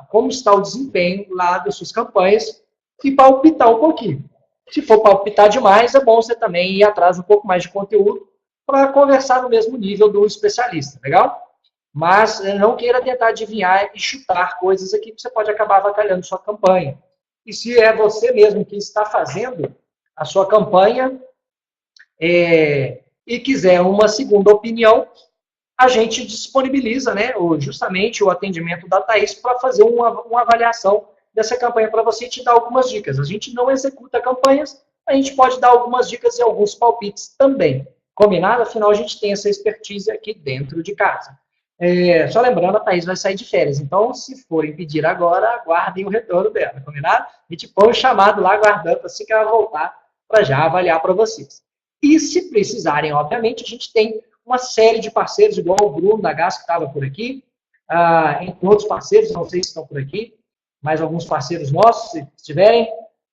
como está o desempenho lá das suas campanhas e palpitar um pouquinho. Se for palpitar demais, é bom você também ir atrás um pouco mais de conteúdo para conversar no mesmo nível do especialista, legal? Mas não queira tentar adivinhar e chutar coisas aqui que você pode acabar avacalhando sua campanha. E se é você mesmo que está fazendo a sua campanha, e quiser uma segunda opinião, a gente disponibiliza, né, justamente o atendimento da Thaís para fazer uma avaliação dessa campanha para você e te dar algumas dicas. A gente não executa campanhas, a gente pode dar algumas dicas e alguns palpites também. Combinado? Afinal, a gente tem essa expertise aqui dentro de casa. Só lembrando, a Thaís vai sair de férias, então, se forem pedir agora, aguardem o retorno dela, combinado? A gente põe o chamado lá, aguardando, assim que ela voltar, para já avaliar para vocês. E se precisarem, obviamente, a gente tem uma série de parceiros, igual o Bruno da GAS, que estava por aqui, entre outros parceiros, não sei se estão por aqui, mas alguns parceiros nossos, se estiverem,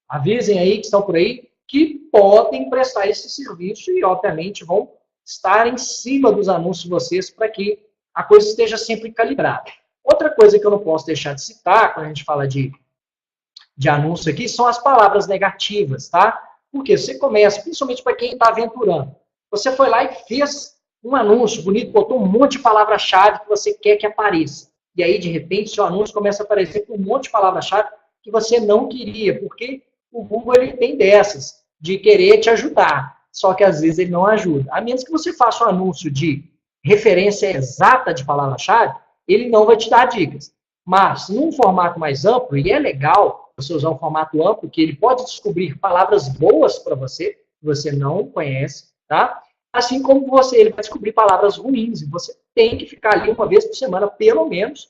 avisem aí que estão por aí, que podem prestar esse serviço e, obviamente, vão estar em cima dos anúncios de vocês para que a coisa esteja sempre calibrada. Outra coisa que eu não posso deixar de citar, quando a gente fala de anúncio aqui, são as palavras negativas, tá? Porque você começa, principalmente para quem está aventurando, você foi lá e fez um anúncio bonito, botou um monte de palavra-chave que você quer que apareça. E aí, de repente, seu anúncio começa a aparecer com um monte de palavra-chave que você não queria, porque o Google ele tem dessas, de querer te ajudar, só que às vezes ele não ajuda. A menos que você faça um anúncio de referência exata de palavra-chave, ele não vai te dar dicas. Mas, num formato mais amplo, e é legal você usar um formato amplo, que ele pode descobrir palavras boas para você, que você não conhece, tá? Assim como ele vai descobrir palavras ruins, e você tem que ficar ali uma vez por semana, pelo menos,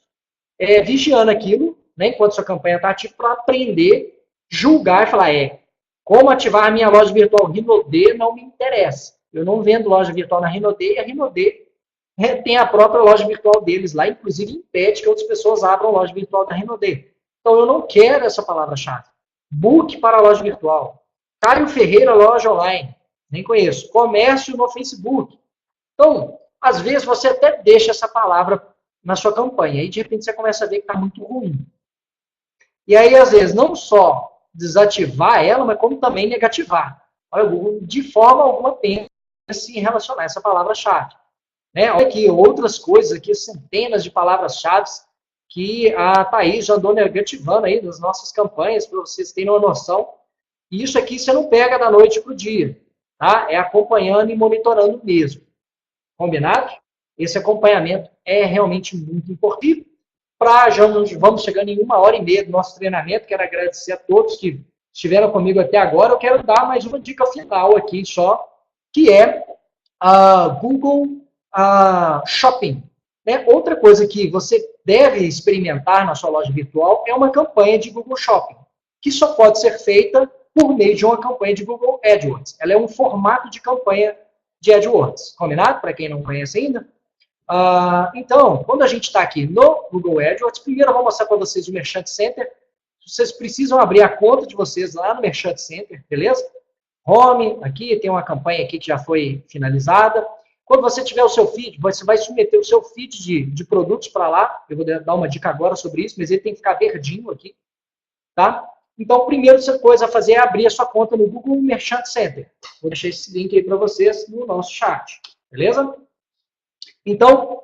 vigiando aquilo, né, enquanto sua campanha está ativa, para aprender, julgar e falar, como ativar a minha loja virtual Rinode não me interessa. Eu não vendo loja virtual na Rinode, e a Rinode tem a própria loja virtual deles lá, inclusive impede que outras pessoas abram loja virtual da Rinode. Então, eu não quero essa palavra-chave. Book para a loja virtual. Caio Ferreira, loja online. Nem conheço. Comércio no Facebook. Então, às vezes, você até deixa essa palavra na sua campanha. E, de repente, você começa a ver que está muito ruim. E aí, às vezes, não só desativar ela, mas como também negativar. Olha, o Google, de forma alguma, pensa em relacionar essa palavra-chave. Né? Olha aqui, outras coisas aqui, centenas de palavras-chave que a Thaís já andou negativando aí nas nossas campanhas, para vocês terem uma noção. E isso aqui você não pega da noite para o dia. Tá? É acompanhando e monitorando mesmo. Combinado? Esse acompanhamento é realmente muito importante. Já vamos chegando em 1h30 do nosso treinamento. Quero agradecer a todos que estiveram comigo até agora. Eu quero dar mais uma dica final aqui só, que é a Google Shopping. Né? Outra coisa que você deve experimentar na sua loja virtual é uma campanha de Google Shopping, que só pode ser feita por meio de uma campanha de Google AdWords. Ela é um formato de campanha de AdWords. Combinado? Para quem não conhece ainda. Então, quando a gente está aqui no Google AdWords, primeiro eu vou mostrar para vocês o Merchant Center. Vocês precisam abrir a conta de vocês lá no Merchant Center, beleza? Home, aqui tem uma campanha aqui que já foi finalizada. Quando você tiver o seu feed, você vai submeter o seu feed de produtos para lá. Eu vou dar uma dica agora sobre isso, mas ele tem que ficar verdinho aqui. Tá? Então, a primeira coisa a fazer é abrir a sua conta no Google Merchant Center. Vou deixar esse link aí para vocês no nosso chat. Beleza? Então,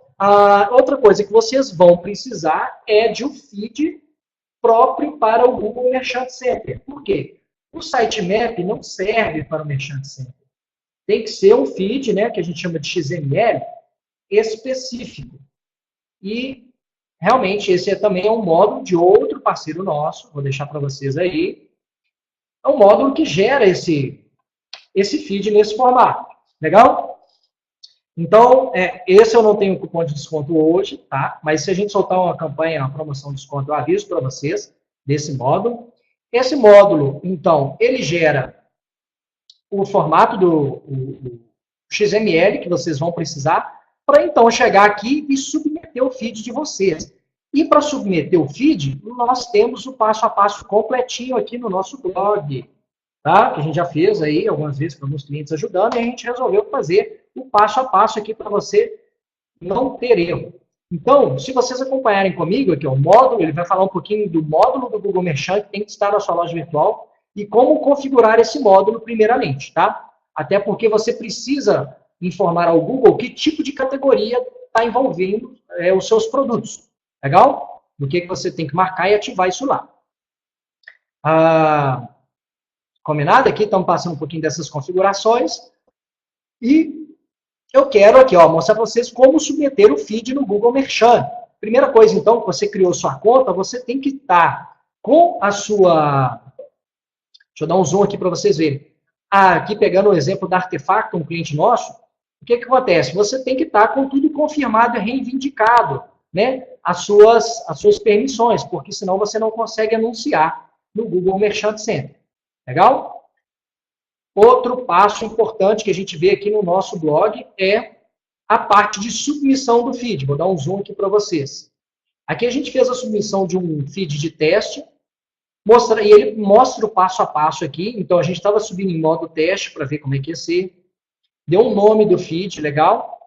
outra coisa que vocês vão precisar é de um feed próprio para o Google Merchant Center. Por quê? O sitemap não serve para o Merchant Center. Tem que ser um feed, né, que a gente chama de XML, específico. E, realmente, esse também é um módulo de outro parceiro nosso, vou deixar para vocês aí. É um módulo que gera esse feed nesse formato. Legal? Então, esse eu não tenho cupom de desconto hoje, tá? Mas se a gente soltar uma campanha, uma promoção de desconto, eu aviso para vocês desse módulo. Esse módulo, então, ele gera o formato do XML que vocês vão precisar para, então, chegar aqui e submeter o feed de vocês. E para submeter o feed, nós temos o passo a passo completinho aqui no nosso blog, tá? Que a gente já fez aí algumas vezes para alguns clientes ajudando, e a gente resolveu fazer o passo a passo aqui para você não ter erro. Então, se vocês acompanharem comigo aqui, o módulo, ele vai falar um pouquinho do módulo do Google Merchant que tem que estar na sua loja virtual e como configurar esse módulo primeiramente, tá? Até porque você precisa informar ao Google que tipo de categoria está envolvendo os seus produtos. Legal? Do que você tem que marcar e ativar isso lá. Combinado? Aqui estamos passando um pouquinho dessas configurações. E eu quero aqui, ó, mostrar para vocês como submeter o feed no Google Merchant. Primeira coisa, então, que você criou sua conta, você tem que estar com a sua... Deixa eu dar um zoom aqui para vocês verem. Aqui, pegando o exemplo da Artefacto, um cliente nosso, o que acontece? Você tem que estar com tudo confirmado e reivindicado, né? As suas permissões, porque senão você não consegue anunciar no Google Merchant Center. Legal? Outro passo importante que a gente vê aqui no nosso blog é a parte de submissão do feed. Vou dar um zoom aqui para vocês. Aqui a gente fez a submissão de um feed de teste, e ele mostra o passo a passo aqui. Então, a gente estava subindo em modo teste para ver como é que ia ser. Deu um nome do feed, legal?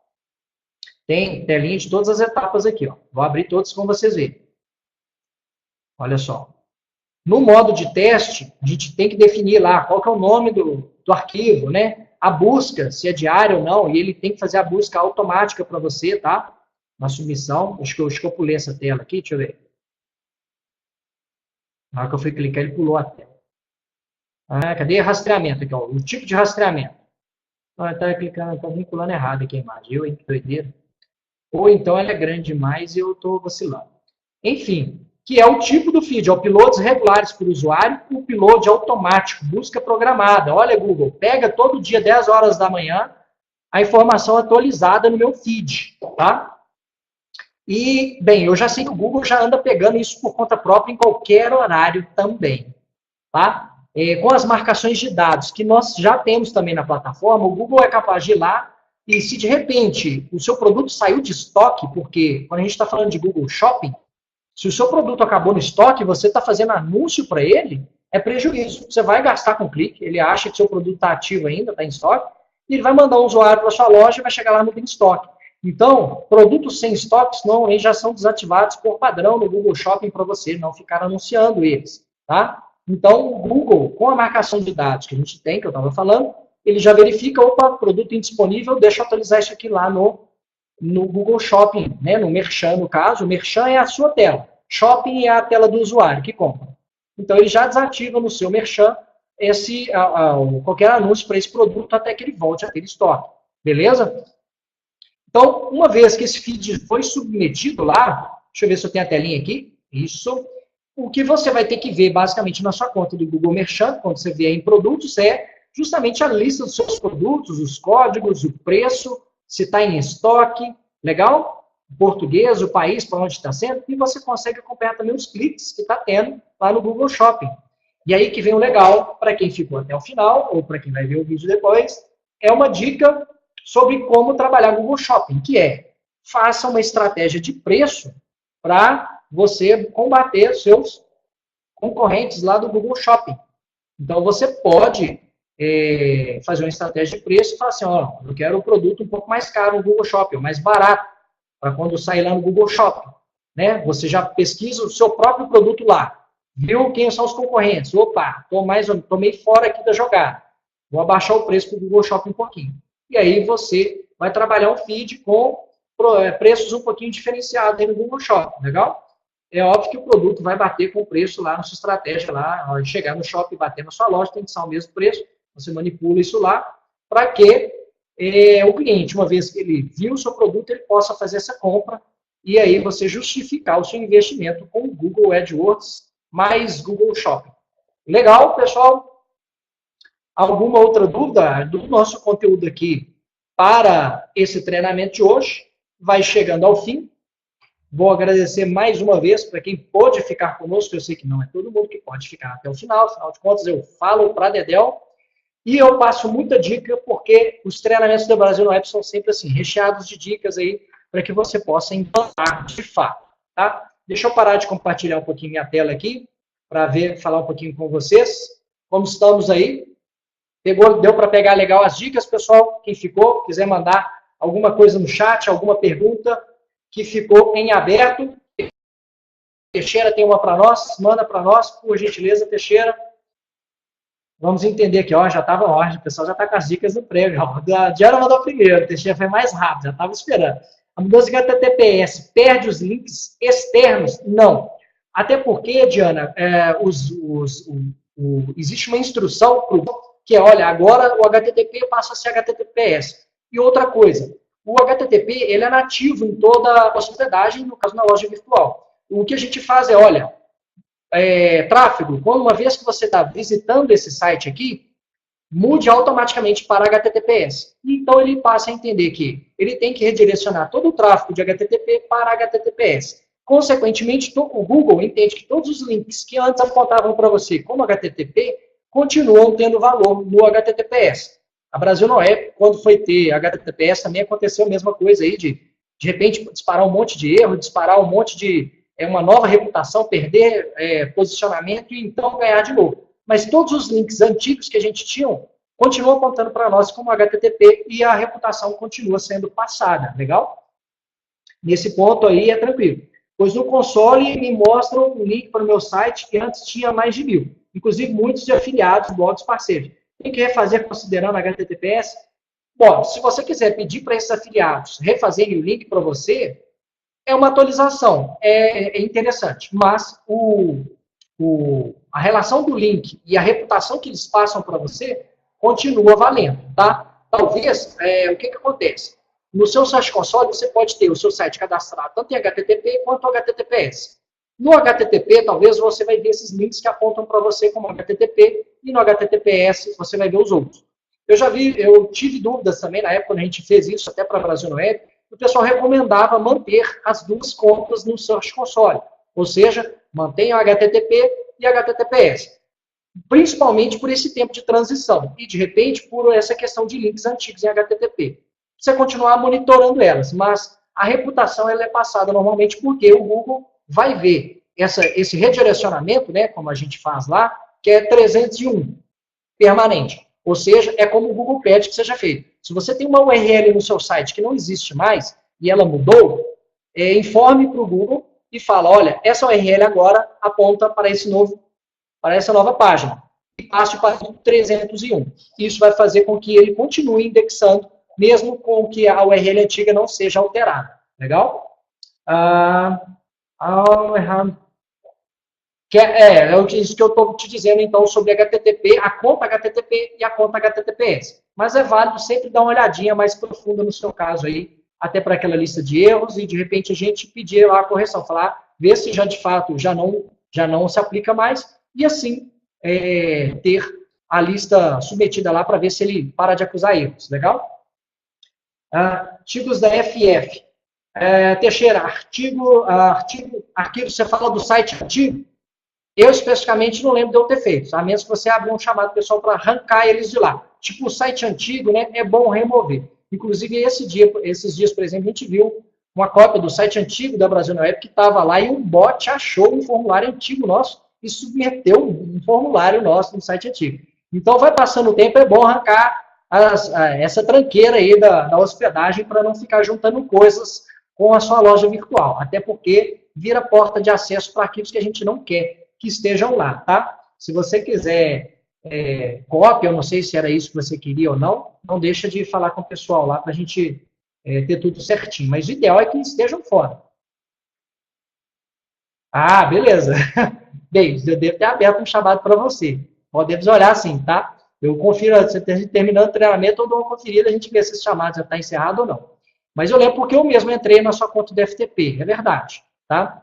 Tem telinha de todas as etapas aqui, ó. Vou abrir todos como vocês verem. Olha só. No modo de teste, a gente tem que definir lá qual que é o nome do arquivo, né? A busca, se é diária ou não, e ele tem que fazer a busca automática para você, tá? Na submissão. Acho que eu pulei essa tela aqui, deixa eu ver. Na hora que eu fui clicar, ele pulou a tela. Cadê rastreamento aqui, ó? O tipo de rastreamento. Tá clicando, tá vinculando errado aqui a imagem. Eu, hein, que doideira. Ou então ela é grande demais e eu estou vacilando. Enfim, que é o tipo do feed, uploads regulares por usuário, o upload automático, busca programada. Olha, Google, pega todo dia, 10 horas da manhã, a informação atualizada no meu feed, tá? E, bem, eu já sei que o Google já anda pegando isso por conta própria em qualquer horário também, tá? Com as marcações de dados que nós já temos também na plataforma, o Google é capaz de ir lá e se de repente o seu produto saiu de estoque, porque quando a gente está falando de Google Shopping, se o seu produto acabou no estoque, você está fazendo anúncio para ele, é prejuízo. Você vai gastar com clique, ele acha que seu produto está ativo ainda, está em estoque, e ele vai mandar um usuário para sua loja e vai chegar lá no tem estoque. Então, produtos sem estoques normalmente já são desativados por padrão no Google Shopping para você não ficar anunciando eles, tá? Então, o Google, com a marcação de dados que a gente tem, que eu estava falando, ele já verifica, opa, produto indisponível, deixa eu atualizar isso aqui lá no Google Shopping, né? No Merchan, no caso. O Merchan é a sua tela. Shopping é a tela do usuário que compra. Então, ele já desativa no seu Merchan qualquer anúncio para esse produto até que ele volte a ter estoque. Beleza? Então, uma vez que esse feed foi submetido lá, deixa eu ver se eu tenho a telinha aqui. Isso. O que você vai ter que ver, basicamente, na sua conta do Google Merchant, quando você vier em produtos, é justamente a lista dos seus produtos, os códigos, o preço, se está em estoque, legal? O português, o país, para onde está sendo, e você consegue acompanhar também os cliques que está tendo lá no Google Shopping. E aí que vem o legal, para quem ficou até o final, ou para quem vai ver o vídeo depois, é uma dica sobre como trabalhar Google Shopping, que é, faça uma estratégia de preço para você combater seus concorrentes lá do Google Shopping. Então, você pode fazer uma estratégia de preço e falar assim, ó, eu quero um produto um pouco mais caro no Google Shopping, mais barato, para quando sair lá no Google Shopping. Né? Você já pesquisa o seu próprio produto lá, viu quem são os concorrentes. Opa, tô meio fora aqui da jogada. Vou abaixar o preço para o Google Shopping um pouquinho. E aí você vai trabalhar um feed com preços um pouquinho diferenciados aí no Google Shopping, legal? É óbvio que o produto vai bater com o preço lá na sua estratégia, lá, ao chegar no shopping e bater na sua loja, tem que ser o mesmo preço, você manipula isso lá, para que o cliente, uma vez que ele viu o seu produto, ele possa fazer essa compra, e aí você justificar o seu investimento com o Google AdWords mais Google Shopping. Legal, pessoal? Alguma outra dúvida do nosso conteúdo aqui para esse treinamento de hoje? Vai chegando ao fim. Vou agradecer mais uma vez para quem pôde ficar conosco. Eu sei que não é todo mundo que pode ficar até o final. Afinal de contas, eu falo para Dedéu. E eu passo muita dica, porque os treinamentos do Brasil no Web são sempre assim, recheados de dicas aí, para que você possa implantar de fato. Tá? Deixa eu parar de compartilhar um pouquinho minha tela aqui, para falar um pouquinho com vocês. Como estamos aí? Deu para pegar legal as dicas, pessoal? Quem ficou, quiser mandar alguma coisa no chat, alguma pergunta que ficou em aberto. Teixeira tem uma para nós, manda para nós, por gentileza, Teixeira. Vamos entender aqui, ó, já estava ordem, o pessoal já está com as dicas do prêmio. A Diana mandou primeiro, Teixeira foi mais rápido, já estava esperando. A mudança de HTTPS perde os links externos? Não. Até porque, Diana, existe uma instrução que é, olha, agora o HTTP passa a ser HTTPS. E outra coisa, o HTTP ele é nativo em toda a hospedagem, no caso na loja virtual. O que a gente faz é, olha, tráfego, uma vez que você está visitando esse site aqui, mude automaticamente para HTTPS. Então ele passa a entender que ele tem que redirecionar todo o tráfego de HTTP para HTTPS. Consequentemente, o Google entende que todos os links que antes apontavam para você como HTTP continuam tendo valor no HTTPS. A Brasil não é, quando foi ter HTTPS também aconteceu a mesma coisa aí, de repente disparar um monte de erro, disparar um monte de uma nova reputação, perder posicionamento e então ganhar de novo. Mas todos os links antigos que a gente tinha continuam apontando para nós como HTTP e a reputação continua sendo passada, legal? Nesse ponto aí é tranquilo. Pois no console me mostra um link para o meu site que antes tinha mais de 1000. Inclusive muitos de afiliados, blogs parceiros. Tem que refazer considerando HTTPS? Bom, se você quiser pedir para esses afiliados refazerem o link para você, é uma atualização, é interessante. Mas a relação do link e a reputação que eles passam para você continua valendo, tá? Talvez, o que acontece? No seu Search Console, você pode ter o seu site cadastrado tanto em HTTP quanto HTTPS. No HTTP, talvez você vai ver esses links que apontam para você como HTTP, e no HTTPS você vai ver os outros. Eu tive dúvidas também, na época quando a gente fez isso, até para a Brasil no Web, o pessoal recomendava manter as duas contas no Search Console. Ou seja, mantenha o HTTP e HTTPS. Principalmente por esse tempo de transição. E, de repente, por essa questão de links antigos em HTTP. Você continuar monitorando elas, mas a reputação ela é passada normalmente porque o Google vai ver esse redirecionamento, né, como a gente faz lá, que é 301, permanente. Ou seja, é como o Google pede que seja feito. Se você tem uma URL no seu site que não existe mais e ela mudou, informe para o Google e fala, olha, essa URL agora aponta para essa nova página. E passe para o 301. Isso vai fazer com que ele continue indexando, mesmo com que a URL antiga não seja alterada. Legal? Isso que eu estou te dizendo, então, sobre HTTP, a conta HTTP e a conta HTTPS. Mas é válido sempre dar uma olhadinha mais profunda no seu caso aí, até para aquela lista de erros, e de repente a gente pedir lá a correção, falar, ver se já de fato já não se aplica mais, e assim ter a lista submetida lá para ver se ele para de acusar erros. Legal? Artigos da FF. Teixeira, arquivo, você fala do site antigo? Eu, especificamente, não lembro de eu ter feito, a menos que você abra um chamado pessoal para arrancar eles de lá. Tipo, o site antigo, né, é bom remover. Inclusive, esses dias, por exemplo, a gente viu uma cópia do site antigo da Brasil na Web que estava lá e um bot achou um formulário antigo nosso e submeteu um formulário nosso no site antigo. Então, vai passando o tempo, é bom arrancar essa tranqueira aí da hospedagem para não ficar juntando coisas com a sua loja virtual. Até porque vira porta de acesso para arquivos que a gente não quer que estejam lá, tá? Se você quiser cópia, eu não sei se era isso que você queria ou não deixa de falar com o pessoal lá para a gente ter tudo certinho. Mas o ideal é que estejam fora. Ah, beleza. Bem, eu devo ter aberto um chamado para você. Podemos olhar assim, tá? Eu confiro, você terminando o treinamento, eu dou uma conferida, a gente vê se esse chamado já está encerrado ou não. Mas eu lembro porque eu mesmo entrei na sua conta do FTP, é verdade, tá?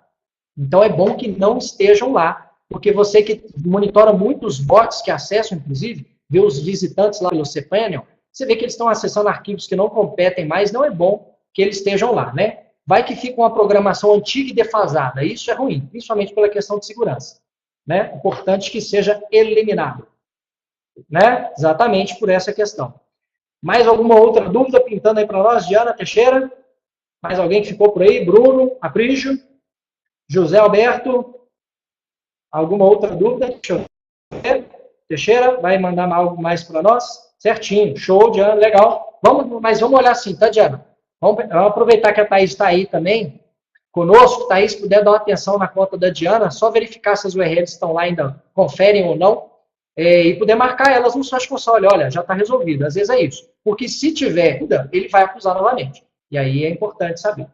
Então é bom que não estejam lá, porque você que monitora muitos bots que acessam, inclusive, vê os visitantes lá pelo cPanel, você vê que eles estão acessando arquivos que não competem mais, não é bom que eles estejam lá, né? Vai que fica uma programação antiga e defasada, isso é ruim, principalmente pela questão de segurança, né? Importante que seja eliminado, né? Exatamente por essa questão. Mais alguma outra dúvida pintando aí para nós? Diana Teixeira? Mais alguém que ficou por aí? Bruno, Aprígio, José Alberto? Alguma outra dúvida? Deixa eu ver. Teixeira, vai mandar algo mais para nós? Certinho, show, Diana, legal. Mas vamos olhar assim, tá, Diana? Vamos aproveitar que a Thaís está aí também conosco. Thaís, puder dar uma atenção na conta da Diana, só verificar se as URLs estão lá ainda, conferem ou não, e poder marcar elas no Search Console. Olha, já está resolvido. Às vezes é isso. Porque se tiver, ele vai acusar novamente. E aí é importante saber.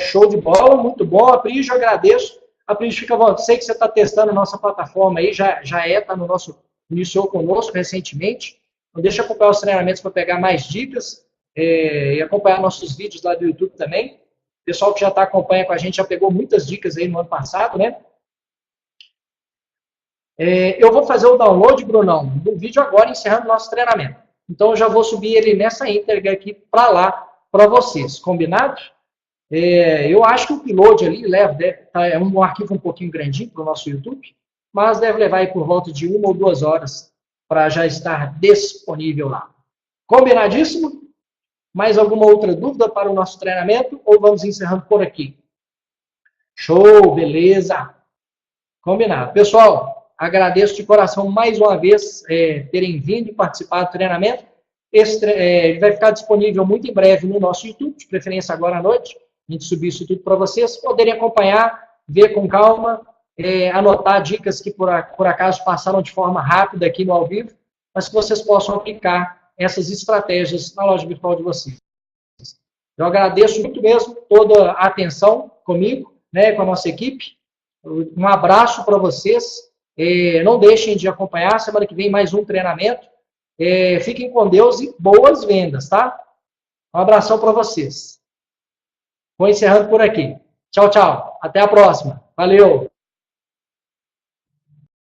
Show de bola, muito bom. Aprígio, agradeço. Aprígio, fica bom. Sei que você está testando a nossa plataforma aí, iniciou conosco recentemente. Não deixa de acompanhar os treinamentos para pegar mais dicas e acompanhar nossos vídeos lá do YouTube também. O pessoal que já está acompanhando com a gente já pegou muitas dicas aí no ano passado, né? Eu vou fazer o download, Brunão, do vídeo agora, encerrando o nosso treinamento. Então, eu já vou subir ele nessa íntegra aqui para lá, para vocês. Combinado? Eu acho que o upload ali é um arquivo um pouquinho grandinho para o nosso YouTube, mas deve levar aí por volta de 1 ou 2 horas para já estar disponível lá. Combinadíssimo? Mais alguma outra dúvida para o nosso treinamento ou vamos encerrando por aqui? Show, beleza. Combinado. Pessoal, agradeço de coração mais uma vez terem vindo e participado do treinamento. Ele vai ficar disponível muito em breve no nosso YouTube, de preferência agora à noite. A gente subir isso tudo para vocês poderem acompanhar, ver com calma, anotar dicas que por acaso passaram de forma rápida aqui no ao vivo, mas que vocês possam aplicar essas estratégias na loja virtual de vocês. Eu agradeço muito mesmo toda a atenção comigo, né, com a nossa equipe. Um abraço para vocês. Não deixem de acompanhar. Semana que vem mais um treinamento. Fiquem com Deus e boas vendas, tá? Um abração para vocês. Vou encerrando por aqui. Tchau, tchau. Até a próxima. Valeu!